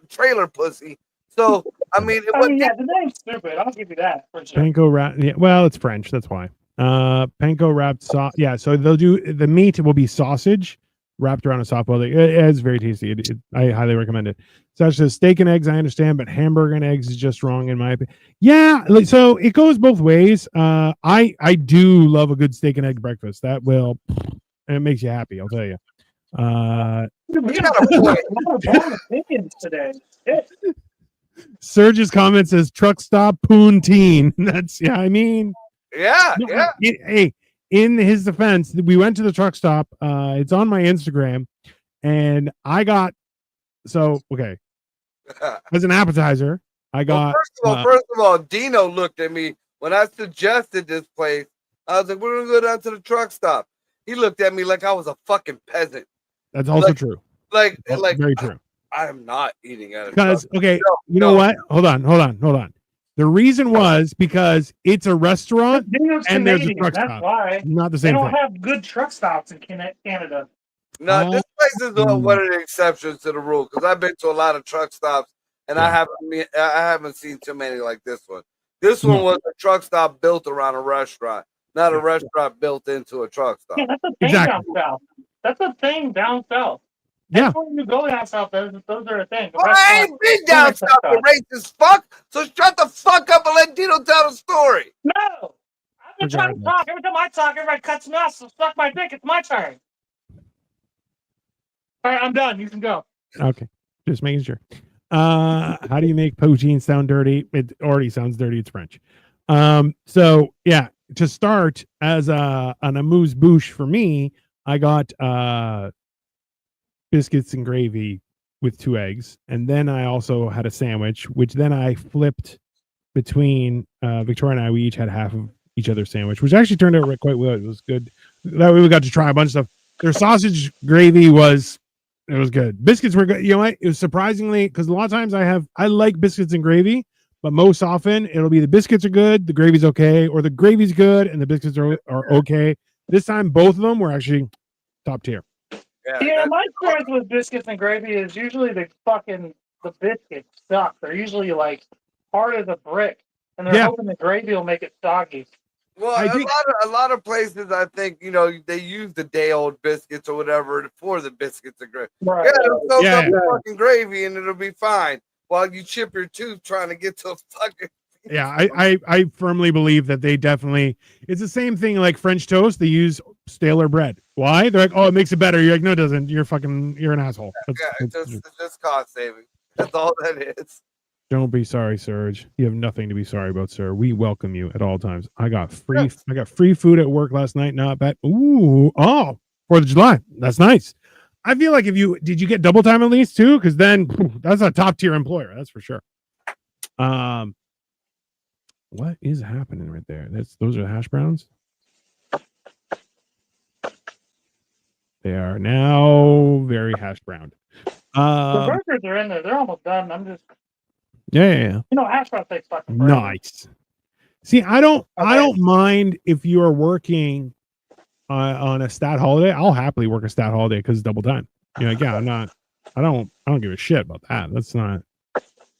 trailer pussy. So I mean, yeah, the name's stupid. I'll give you that for sure. Panko wrap. Yeah, well, it's French. That's why. Panko wrapped sauce. Yeah, so they'll do the meat will be sausage wrapped around a softball. It's very tasty. I highly recommend it. Such as steak and eggs, I understand, but hamburger and eggs is just wrong in my opinion. Yeah, so it goes both ways. I do love a good steak and egg breakfast. That will, and it makes you happy. I'll tell you. We got a lot of opinions today. Serge's comment says truck stop poutine. That's I mean. Yeah. Hey, in his defense, we went to the truck stop. It's on my Instagram, and I got okay. As an appetizer, I got. Well, first of all, Dino looked at me when I suggested this place. I was like, "We're gonna go down to the truck stop." He looked at me like I was a fucking peasant. That's also true. Like very true. I am not eating at a because truck. okay, you know what? Hold on. The reason was because it's a restaurant and there's a truck stop. Why. Not the same thing. They don't have good truck stops in Canada. No, this place is one of the exceptions to the rule because I've been to a lot of truck stops and I haven't seen too many like this one. This one was a truck stop built around a restaurant, not a restaurant built into a truck stop. Yeah, that's a thing down south. That's a thing down south. Yeah. When you go down south, those are a thing. Well, I ain't been down south, you racist fuck. So shut the fuck up and let Dino tell the story. No, I've been trying to talk. Every time I talk, everybody cuts me off. So suck my dick. It's my turn. All right, I'm done. You can go. Okay, just making sure. How do you make poutine sound dirty? It already sounds dirty. It's French. So yeah, to start as an amuse-bouche for me, I got biscuits and gravy with 2 eggs, and then I also had a sandwich, which then I flipped between Victoria and I. We each had half of each other's sandwich, which actually turned out quite well. It was good. That way we got to try a bunch of stuff. Their sausage gravy was good. Biscuits were good. You know what? It was surprisingly, because a lot of times I like biscuits and gravy, but most often it'll be the biscuits are good, the gravy's okay, or the gravy's good and the biscuits are okay. This time both of them were actually top tier. Yeah, my experience with biscuits and gravy is usually the biscuits suck. They're usually like hard as a brick, and they're hoping the gravy will make it soggy. Well, a lot of places, I think, they use the day-old biscuits or whatever for the biscuits and gravy. Right. Yeah, they'll soak up fucking gravy and it'll be fine while you chip your tooth trying to get to a fucking. Yeah, I firmly believe that they definitely. It's the same thing like French toast. They use staler bread. Why? They're like, oh, it makes it better. You're like, no, it doesn't. You're an asshole. It's just cost saving. That's all that is. Don't be sorry, Serge. You have nothing to be sorry about, sir. We welcome you at all times. I got free food at work last night. Not bad. Ooh, 4th of July. That's nice. I feel like did you get double time at least too? Because then that's a top tier employer. That's for sure. What is happening right there? Those are the hash browns. They are now very hash browned. The burgers are in there. They're almost done. I'm just, Yeah. hash brown takes fucking forever. Nice. See, I don't mind if you are working on a stat holiday. I'll happily work a stat holiday because it's double time. I don't give a shit about that. That's not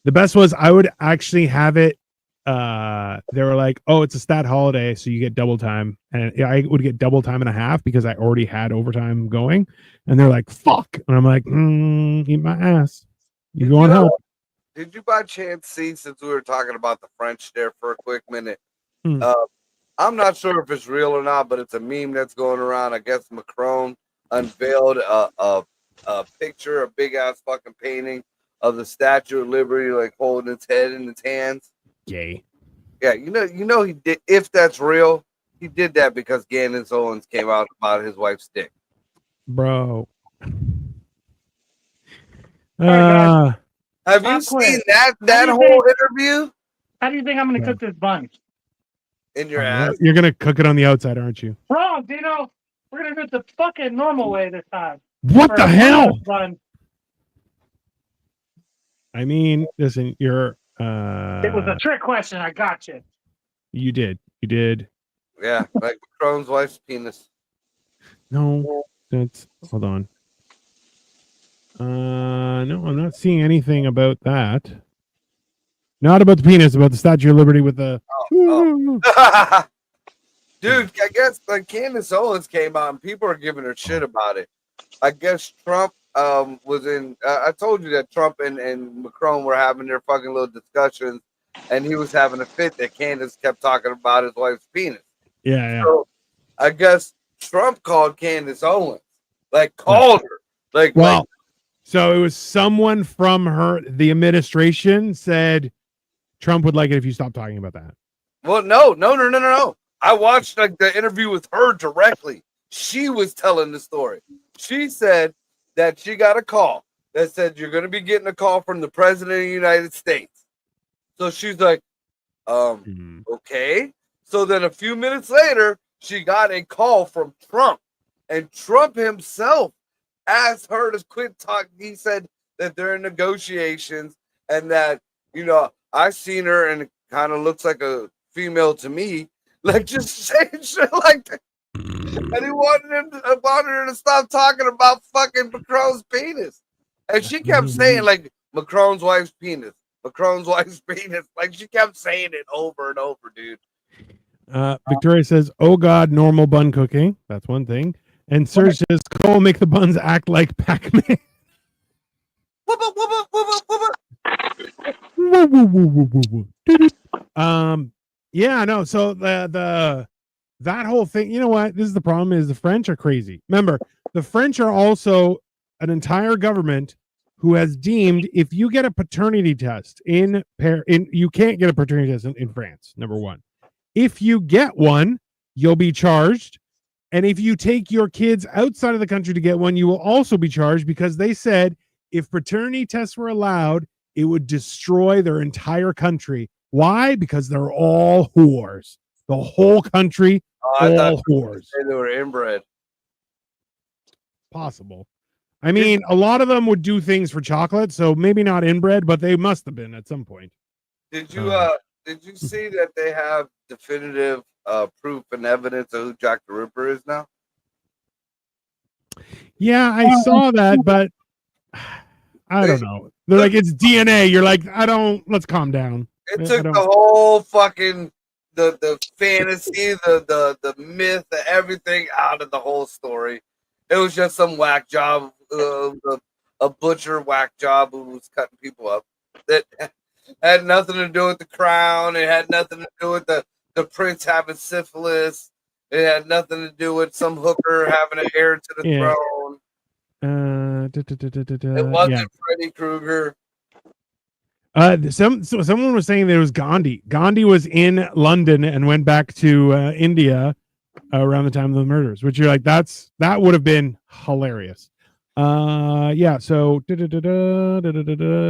the best. Was I would actually have it. They were like, oh, it's a stat holiday, so you get double time, and I would get double time and a half because I already had overtime going, and they're like, fuck, and I'm like, eat my ass. You go on help. Did you by chance see, since we were talking about the French there for a quick minute? I'm not sure if it's real or not, but it's a meme that's going around. I guess Macron unveiled a picture, a big ass fucking painting of the Statue of Liberty, like holding its head in its hands. Gay. Yeah, you know he did. If that's real, he did that because Candace Owens came out about his wife's dick. Bro. Have you seen that whole interview? How do you think I'm gonna cook this bun? In your ass. You're gonna cook it on the outside, aren't you? Wrong, Dino. We're gonna do it the fucking normal way this time. What the hell? Bun. I mean, listen, you're it was a trick question. I got you. You did. Yeah, like Macron's wife's penis. No, hold on. No, I'm not seeing anything about that. Not about the penis, about the Statue of Liberty with the. Dude, I guess like Candace Owens came out and people are giving her shit about it. I guess Trump was in. I told you that Trump and Macron were having their fucking little discussions, and he was having a fit that Candace kept talking about his wife's penis. Yeah. So I guess Trump called Candace Owens, called her, Well, so it was someone from the administration said Trump would like it if you stop talking about that. Well, no. I watched the interview with her directly. She was telling the story. She said that she got a call that said you're going to be getting a call from the president of the United States. So she's like, okay. So then a few minutes later, she got a call from Trump, and Trump himself asked her to quit talking. He said that they're in negotiations and that, I seen her and it kind of looks like a female to me, just saying shit like that. And he wanted her to stop talking about fucking Macron's penis. And she kept saying Macron's wife's penis. Macron's wife's penis. She kept saying it over and over, dude. Victoria says, oh God, normal bun cooking. That's one thing. And Serge says, Cole, make the buns act like Pac-Man. Yeah, no. So that whole thing, you know what? This is the problem is the French are crazy. Remember, the French are also an entire government who has deemed if you get a paternity test you can't get a paternity test in France, number one. If you get one, you'll be charged. And if you take your kids outside of the country to get one, you will also be charged because they said if paternity tests were allowed, it would destroy their entire country. Why? Because they're all whores. The whole country, all whores. They were inbred. Possible. I mean, a lot of them would do things for chocolate, so maybe not inbred, but they must have been at some point. Did you see that they have definitive proof and evidence of who Jack the Ripper is now? Yeah, I saw that, but I don't know. They're like, it's DNA. You're like, let's calm down. It took the whole fucking the fantasy, the myth, everything out of the whole story. It was just some whack job, a butcher whack job who was cutting people up. That had nothing to do with the crown. It had nothing to do with the prince having syphilis. It had nothing to do with some hooker having an heir to the throne. It wasn't Freddy Krueger. Someone was saying that it was Gandhi. Gandhi was in London and went back to India around the time of the murders, which you're like, that would have been hilarious. Yeah. So I'm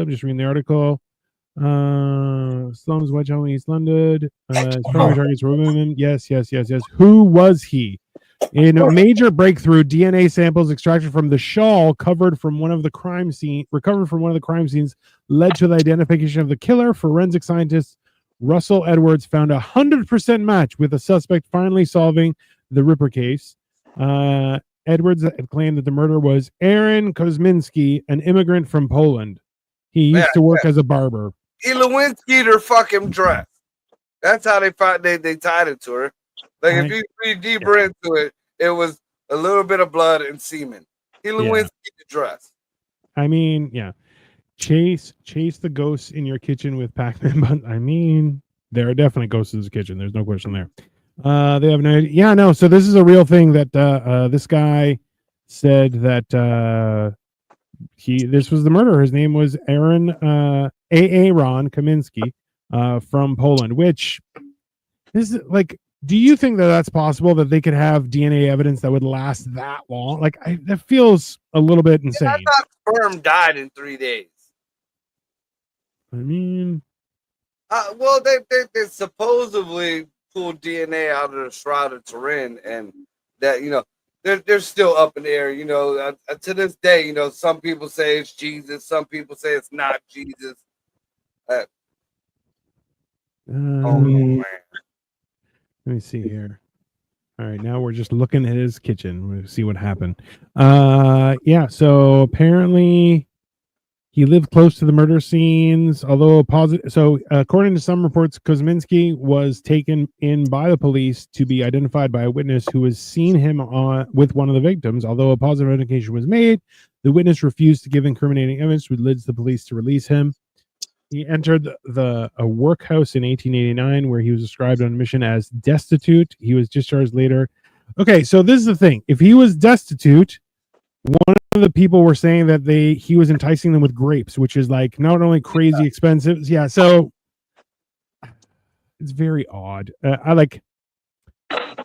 just reading the article. Slums, Whitechapel, East London. Primary targets were women. Yes. Who was he? In a major breakthrough, DNA samples extracted from the shawl recovered from one of the crime scenes, led to the identification of the killer. Forensic scientist Russell Edwards found 100% match with the suspect, finally solving the Ripper case. Edwards had claimed that the murder was Aaron Kosminski, an immigrant from Poland. He used to work as a barber. He Lewinsky'd her fucking dress. That's how they tied it to her. Like, if you read deeper into it, it was a little bit of blood and semen. He Lewinsky'd the dress. I mean, yeah. Chase the ghosts in your kitchen with Pac-Man. But I mean, there are definitely ghosts in his kitchen. There's no question there. They have no idea. Yeah, no. So this is a real thing that this guy said that this was the murderer. His name was Aaron Aaron Kaminsky from Poland. Which is like, do you think that that's possible that they could have DNA evidence that would last that long? Like, that feels a little bit insane. I thought sperm died in 3 days. I mean, well, they supposedly pulled DNA out of the Shroud of Turin, and that, you know, they're still up in the air. You know, to this day, you know, some people say it's Jesus, some people say it's not Jesus. Oh man. Let me see here. All right, now we're just looking at his kitchen. We'll see what happened. Yeah, so apparently he lived close to the murder scenes, although positive. So according to some reports, Kosminski was taken in by the police to be identified by a witness who has seen him with one of the victims. Although a positive identification was made, the witness refused to give incriminating evidence, which leads the police to release him. He entered a workhouse in 1889 where he was described on a mission as destitute. He was discharged later. Okay, so this is the thing. If he was destitute, one of the people were saying that he was enticing them with grapes, which is like not only crazy expensive. Yeah, so it's very odd. I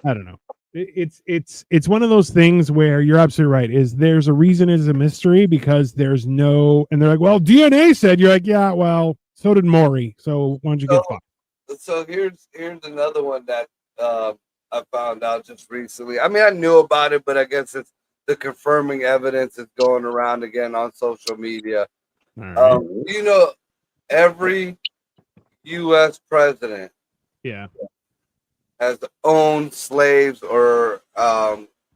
don't know. It's one of those things where you're absolutely right. There's a reason it's a mystery because there's no, and they're like, well, DNA said. You're like, yeah, well, so did Maury. So why don't you get fucked? So here's another one that I found out just recently. I mean, I knew about it, but I guess it's the confirming evidence is going around again on social media. Right. You know, every U.S. president, has owned slaves or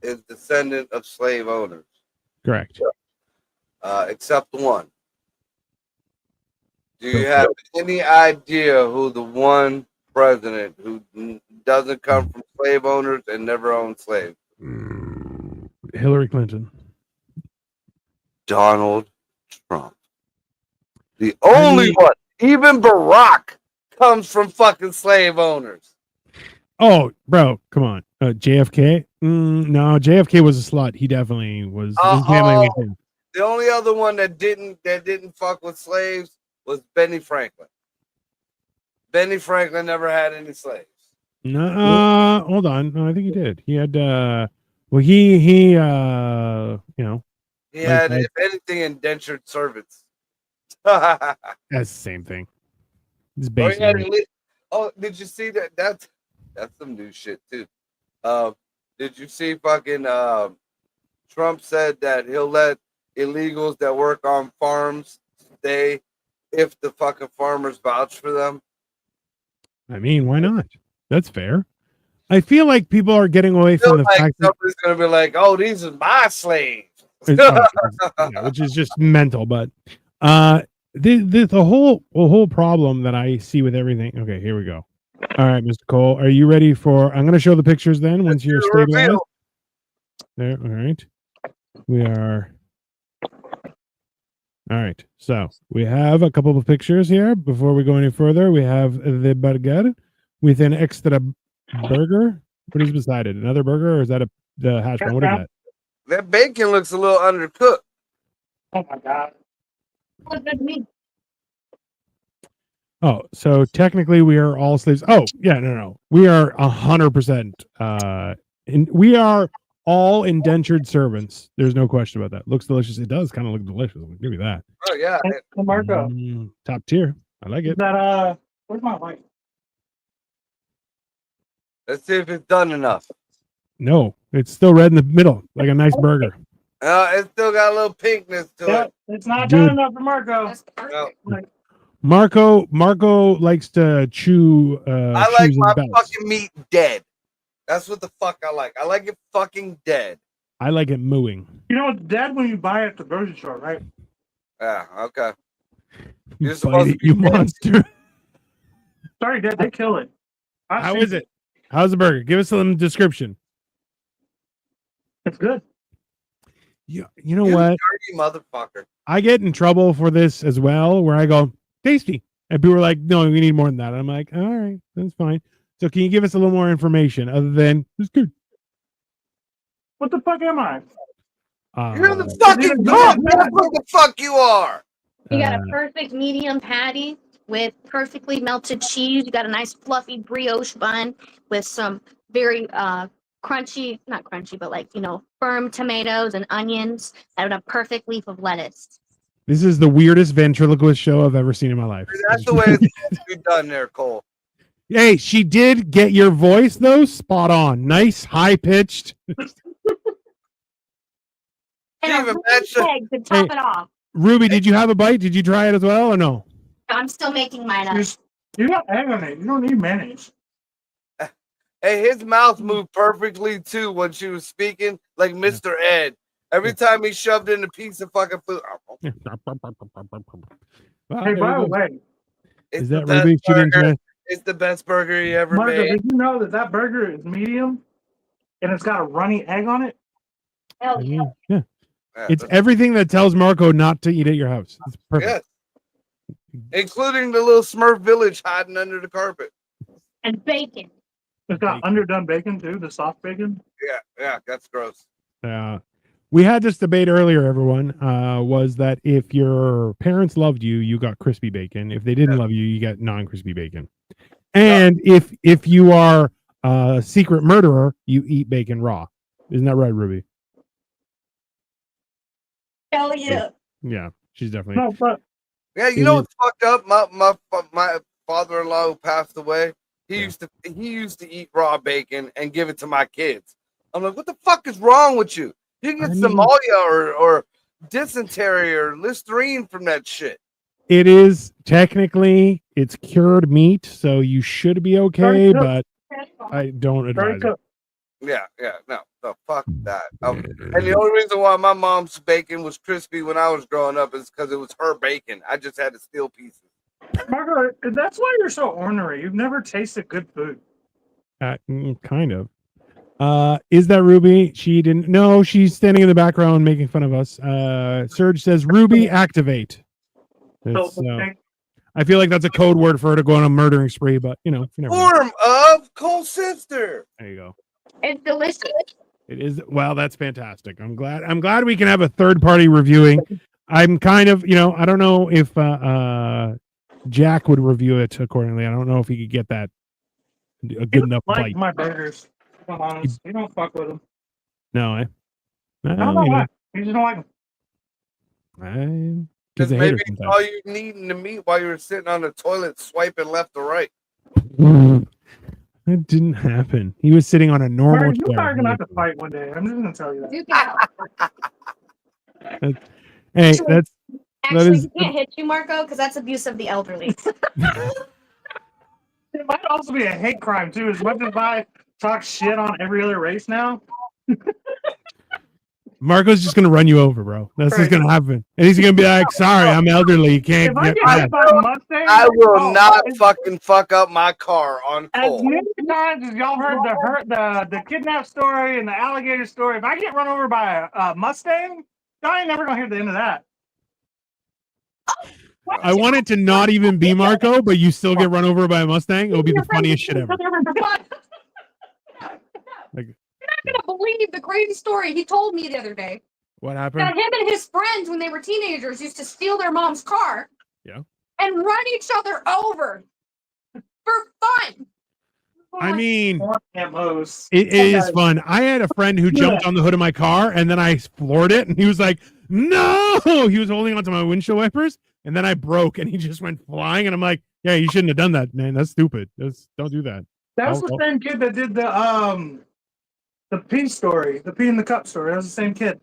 is descendant of slave owners. Correct. Except one. Do you have any idea who the one president who doesn't come from slave owners and never owned slaves? Hillary Clinton. Donald Trump. The only one. Even Barack comes from fucking slave owners. Oh, bro, come on. JFK? No, JFK was a slut. He definitely was. His family was. The only other one that didn't fuck with slaves was Benny Franklin. Benny Franklin never had any slaves. No, hold on. No, I think he did. He had well, he you know, he had, if anything, indentured servants. That's the same thing. It's basically. Did you see that? That's some new shit too. Did you see fucking Trump said that he'll let illegals that work on farms stay if the fucking farmers vouch for them? I mean, why not? That's fair. I feel like people are getting away from the fact that somebody's gonna be like, "Oh, these are my slaves," which is just mental. But the whole problem that I see with everything. Okay, here we go. All right, Mr. Cole, are you ready for? I'm going to show the pictures then once you're stabilized. There, all right. We are. All right, so we have a couple of pictures here. Before we go any further, we have the burger with an extra burger. What is beside it? Another burger, or is that the hash brown? What is that? That bacon looks a little undercooked. Oh my god! What does that mean? Oh, so technically we are all slaves. Oh, yeah, no. We are 100%. And we are all indentured servants. There's no question about that. Looks delicious. It does kind of look delicious. I'll give you that. Oh yeah. Hey, Marco, Top tier. I like is it. that where's my light? Let's see if it's done enough. No, it's still red in the middle, like a nice burger. It still got a little pinkness to Yeah, it. it's not Dude. done enough for Marco. That's perfect. Marco likes to chew I like shoes and my belts. fucking meat dead. That's what the fuck I like. I like it fucking dead. I like it mooing. You know it's dead when you buy it at the grocery store, right? Yeah, okay. You You're supposed bite to it, be you dead. monster. Sorry, dead. They kill it. How is it? How's the burger? Give us some description. It's good. You know You what? dirty motherfucker. I get in trouble for this as well, where I go, tasty. And people are like, no, we need more than that. And I'm like, all right, that's fine. So can you give us a little more information other than it's good? What the fuck am I? You're the fucking cook. That's what the fuck you are. You got a perfect medium patty with perfectly melted cheese. You got a nice fluffy brioche bun with some very crunchy, not crunchy, but like, firm tomatoes and onions and a perfect leaf of lettuce. This is the weirdest ventriloquist show I've ever seen in my life. That's the way it's supposed to be done there, Cole. Hey, she did get your voice though spot on. Nice, high pitched. And Even a that's roast egg to top it off. Ruby, did you have a bite? Did you try it as well or no? I'm still making mine up. You got egg on it. You don't need mayonnaise. Hey, his mouth moved perfectly too when she was speaking, like Mr. Ed. Every time he shoved in a piece of fucking food. Well, Hey, there by you the go. way, It's Is the that best Ruby? She didn't burger. try. It's the best burger he ever Marco, made. did you know that burger is medium and it's got a runny egg on it? Hell yeah. Yeah. Yeah, It's that's- everything that tells Marco not to eat at your house. It's perfect. yes. Including the little Smurf village hiding under the carpet. And bacon. It's got Bacon. underdone bacon too, the soft bacon. Yeah, that's gross. We had this debate earlier, everyone, was that if your parents loved you, you got crispy bacon. If they didn't love you, you got non-crispy bacon. And if you are a secret murderer, you eat bacon raw. Isn't that right, Ruby? Hell yeah. Yeah, she's definitely. No, but Yeah, you know what's fucked up? My father-in-law who passed away, he used to eat raw bacon and give it to my kids. I'm like, what the fuck is wrong with you? You can get Somalia or dysentery or Listerine from that shit. It is technically it's cured meat, so you should be okay, but I don't very advise it. good. Yeah, no, fuck that. And the only reason why my mom's bacon was crispy when I was growing up is because it was her bacon. I just had to steal pieces. Marco, that's why you're so ornery. You've never tasted good food. Kind of. Is that Ruby? She didn't. No, she's standing in the background making fun of us. Serge says, "Ruby, activate." It's, I feel like that's a code word for her to go on a murdering spree, but you never know. Form of Cole's sister. There you go. It's delicious. It is. Well, that's fantastic. I'm glad we can have a third party reviewing. I'm kind of, I don't know if Jack would review it accordingly. I don't know if he could get that a good enough like bite. my burgers. If I'm honest, you don't fuck with them. No, I don't know why. You just don't like them. Because Because I hate maybe her you sometimes. saw you needing to meet while you were sitting on the toilet swiping left or right. That didn't happen. He was sitting on a normal Mark, you chair. are gonna have to fight one day. I'm just gonna tell you that. You can Hey, that's actually is- you can't hit you, Marco, because that's abuse of the elderly. It might also be a hate crime too. As much as I talk shit on every other race now. Marco's just gonna run you over, bro. That's just gonna happen, and he's gonna be like, "Sorry, I'm elderly. You can't If I get get mad." hit by a Mustang, I will oh, not fucking fuck up my car on As Cole. many times as y'all heard the kidnap story and the alligator story, if I get run over by a Mustang, y'all ain't never gonna hear the end of that. I want it to not even be Marco, but you still get run over by a Mustang. It'll be the funniest shit ever. Like, You're not gonna believe the crazy story he told me the other day. what That happened? him and his friends, when they were teenagers, used to steal their mom's car. Yeah. and run each other over for fun. I mean, Camos. it is fun. I had a friend who jumped on the hood of my car and then I floored it and he was like, no, he was holding onto my windshield wipers and then I broke and he just went flying and I'm like, yeah, you shouldn't have done that, man. That's stupid. Don't do that. That's the same kid that did the pee story, the pee in the cup story. That was the same kid.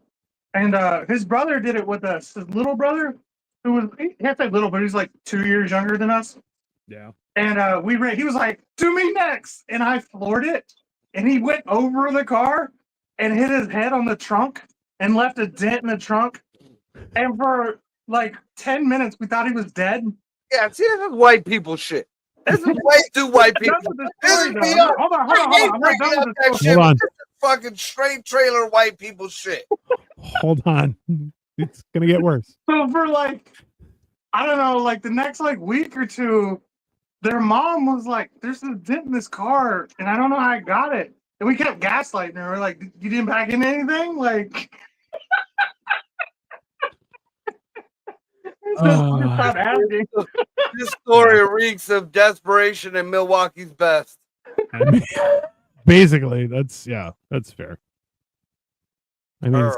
And his brother did it with us. His little brother, who was he had that little, but he's like 2 years younger than us. Yeah. And he was like, "Do me next," and I floored it. And he went over the car and hit his head on the trunk and left a dent in the trunk. And for like 10 minutes, we thought he was dead. Yeah, see, this is white people shit. This is way too white people. This is beyond. Hold on. I I'm hate not bringing done up with that this. shit. Hold on. This is fucking straight trailer white people shit. Hold on. It's gonna get worse. So for like, I don't know, like the next like week or two, their mom was like, "There's a dent in this car, and I don't know how I got it." And we kept gaslighting her. We're like, "You didn't back into anything?" Like, stop asking. This story reeks of desperation and Milwaukee's best. I mean, basically, that's fair. I mean, Earl.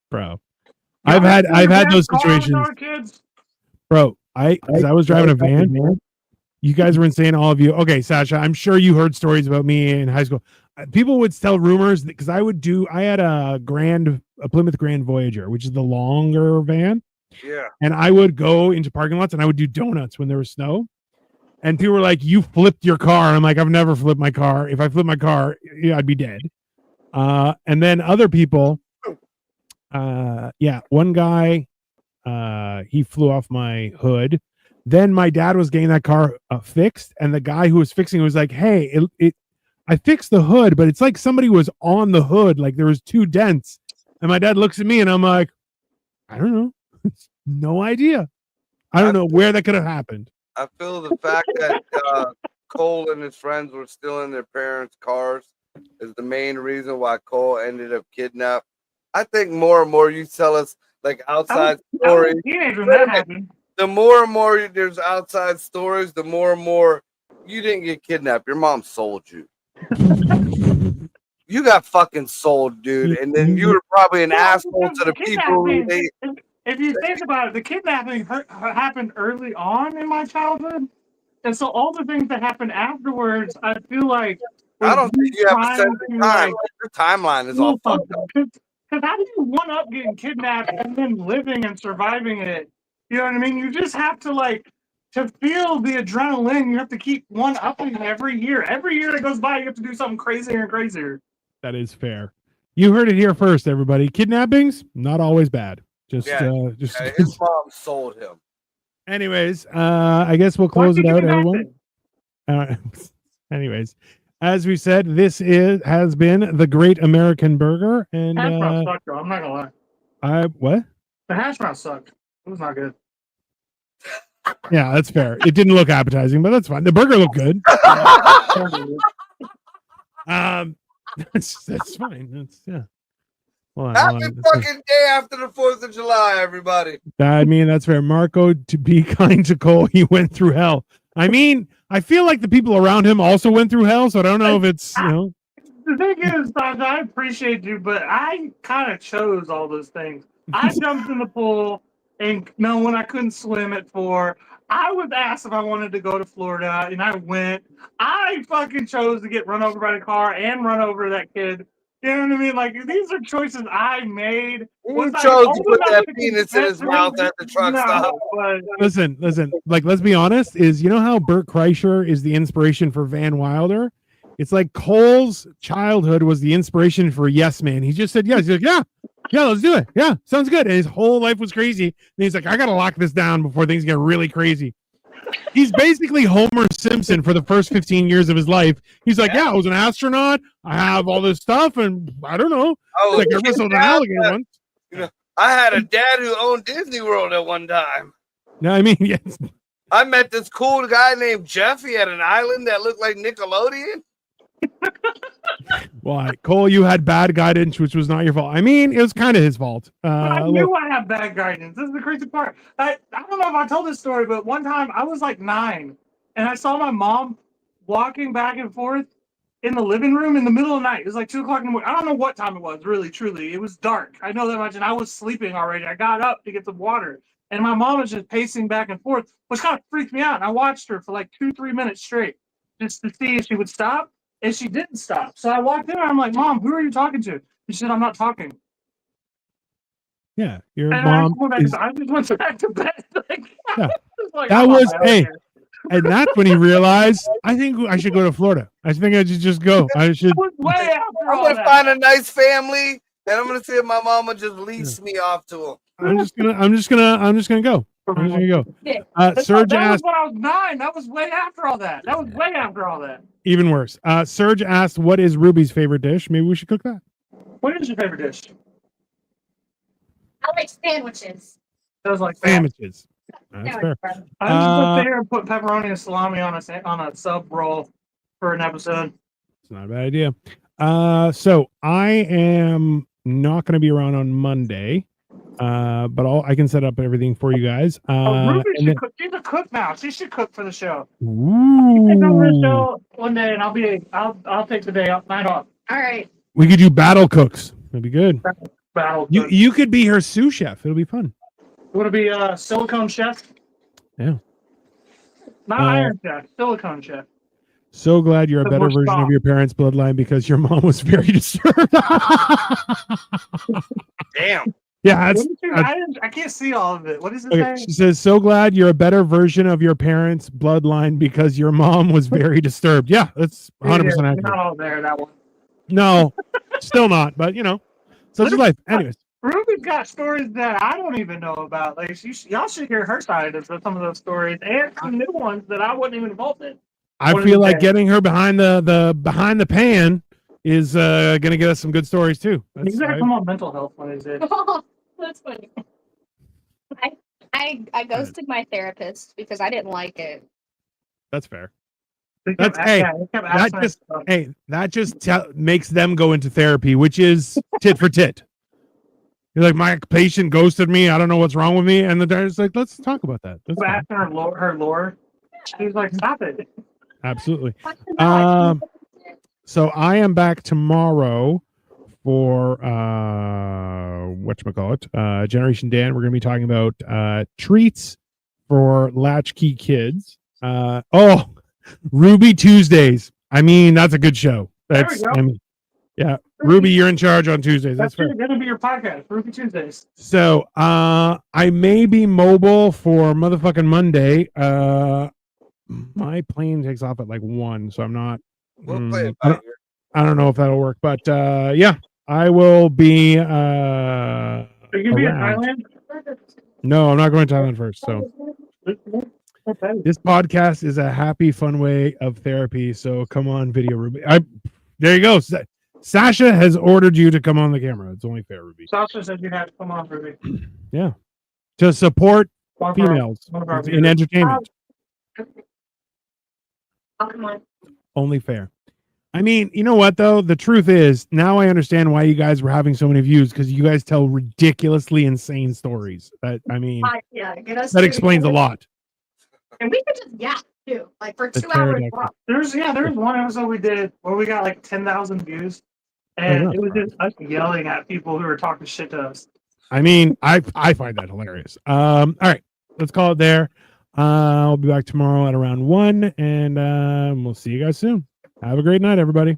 bro, I've had those situations, Kids. bro. Because I was driving a van. You guys were insane, all of you. Okay, Sasha, I'm sure you heard stories about me in high school. People would tell rumors because I had a Plymouth Grand Voyager, which is the longer van. Yeah. And I would go into parking lots and I would do donuts when there was snow. And people were like, "You flipped your car." I'm like, "I've never flipped my car. If I flipped my car, yeah, I'd be dead." And then other people, one guy, he flew off my hood. Then my dad was getting that car fixed, and the guy who was fixing it was like, "Hey, I fixed the hood, but it's like somebody was on the hood, like there was 2 dents." And my dad looks at me, and I'm like, "I don't know, no idea. I don't know where that could have happened." I feel the fact that Cole and his friends were still in their parents' cars is the main reason why Cole ended up kidnapped. I think more and more you tell us like outside stories. Teenager when that happened. The more and more there's outside stories, the more and more you didn't get kidnapped. Your mom sold you. You got fucking sold, dude. And then you were probably an asshole to the people who they. If you think about it, the kidnapping happened early on in my childhood. And so all the things that happened afterwards, I feel like. I don't think you have a sense of time. Your timeline is all fucked up. Because how do you one up getting kidnapped and then living and surviving it? You know what I mean? You just have to to feel the adrenaline. You have to keep one upping every year. Every year that goes by, you have to do something crazier and crazier. That is fair. You heard it here first, everybody. Kidnappings, not always bad. His mom sold him. Anyways, I guess we'll close it out, everyone. Anyways, as we said, has been the Great American Burger, and hash brown sucked, though. I'm not gonna lie. What? The hash brown sucked. It was not good. Yeah, that's fair. It didn't look appetizing, but that's fine. The burger looked good. That's fine. That's Happy fucking day after the 4th of July, everybody. I mean, that's fair. Marco, to be kind to Cole, he went through hell. I mean, I feel like the people around him also went through hell, so I don't know if it's, The thing is, Sasha, I appreciate you, but I kind of chose all those things. I jumped in the pool and when I couldn't swim at 4. I was asked if I wanted to go to Florida, and I went. I fucking chose to get run over by the car and run over that kid. You know what I mean? Like, these are choices I made. You chose to put that penis in his mouth at the truck stop. Listen. Like, let's be honest. You know how Bert Kreischer is the inspiration for Van Wilder? It's like Cole's childhood was the inspiration for Yes Man. He just said yes. He's like, yeah, let's do it. Yeah, sounds good. And his whole life was crazy. And he's like, I gotta lock this down before things get really crazy. He's basically Homer Simpson for the first 15 years of his life. He's like, I was an astronaut. I have all this stuff, and I don't know. I wrestled an alligator once. I had a dad who owned Disney World at one time. No, I mean, yes. I met this cool guy named Jeff. He had an island that looked like Nickelodeon. Well, Cole, you had bad guidance, which was not your fault. I mean, it was kind of his fault. But I Look, knew I had bad guidance. This is the crazy part. I don't know if I told this story, but one time I was like 9 and I saw my mom walking back and forth in the living room in the middle of the night. It was like 2 o'clock in the morning. I don't know what time it was, really, truly. It was dark. I know that much. And I was sleeping already. I got up to get some water. And my mom was just pacing back and forth, which kind of freaked me out. And I watched her for like 2-3 minutes straight just to see if she would stop. And she didn't stop. So I walked in and I'm like, Mom, who are you talking to? She said, I'm not talking. yeah, your And mom is, I just went back to bed. Like, Yeah. like, That I'm on was- my own hey, here. and that's when he realized, I think I should go to Florida. I think I should just go. I should. It was way after I'm all gonna that. find a nice family, and I'm gonna see if my mama just lease me off to them. I'm just gonna go. I'm just gonna go. That Serge was asked, when I was 9. That was way after all that. That was way after all that. even worse. Serge asked, what is Ruby's favorite dish? Maybe we should cook that. What is your favorite dish? I like sandwiches. That was like Sandwiches. That's fair. I just sit there and put pepperoni and salami on a sub roll for an episode. It's not a bad idea. So I am not going to be around on Monday, but I can set up everything for you guys. Ruby and then- should cook. She's a cook now. She should cook for the show. Take over the Ooh. show one day, and I'll take the night off. All right. We could do battle cooks. That'd be good. Battle. You could be her sous chef. It'll be fun. Want to be a silicone chef? Yeah. Not Uh, Iron Chef. Silicone chef. So glad you're a The better most version bomb. of your parents' bloodline because your mom was very disturbed. Damn. Yeah, that's What is your- I can't see all of it. What is it okay. saying? She says, so glad you're a better version of your parents' bloodline because your mom was very disturbed. Yeah, that's 100% You're accurate. not all there. That one. No, still not, but such is life. Anyways, Ruby's got stories that I don't even know about. Like y'all should hear her side of some of those stories and some new ones that I wasn't even involved in. I What feel is like that? getting her behind the pan is gonna get us some good stories too. You That's, gotta come on mental health one is it? That's funny. I ghosted my therapist because I didn't like it. that's fair. They That's- kept- hey, yeah, they kept asking just- us stuff. Hey, that just makes them go into therapy, which is tit for tit. You're like, my patient ghosted me. I don't know what's wrong with me. And the doctor's like, let's talk about that. That's Kept fine. asking her lore. She's like, stop it. Absolutely. So I am back tomorrow for whatchamacallit, Generation Dan. We're going to be talking about treats for latchkey kids. Ruby Tuesdays. I mean, that's a good show. There we That's go. I mean, yeah. Ruby, you're in charge on Tuesdays. That's fair. gonna be your podcast, Ruby Tuesdays. So I may be mobile for motherfucking Monday. My plane takes off at like 1, so I'm not We'll play it I by don't- ear. I don't know if that'll work, but yeah, I will be Are you gonna be in around. Thailand? No, I'm not going to Thailand first. So Okay. this podcast is a happy, fun way of therapy. So come on, Video Ruby. There you go. Sasha has ordered you to come on the camera. It's only fair, Ruby. Sasha said you had to come on, Ruby. To support One of our- females one of our in viewers. entertainment. Oh, come on. Only fair. I mean, you know what though? The truth is, now I understand why you guys were having so many views because you guys tell ridiculously insane stories. Yeah, get us That to- explains a lot. And we could just yap too, like for The 2 hours. pterodactyl. long. There's one episode we did where we got like 10,000 views, and it was just us yelling at people who were talking shit to us. I mean, I find that hilarious. All right, let's call it there. I'll be back tomorrow at around 1, and we'll see you guys soon. Have a great night, everybody.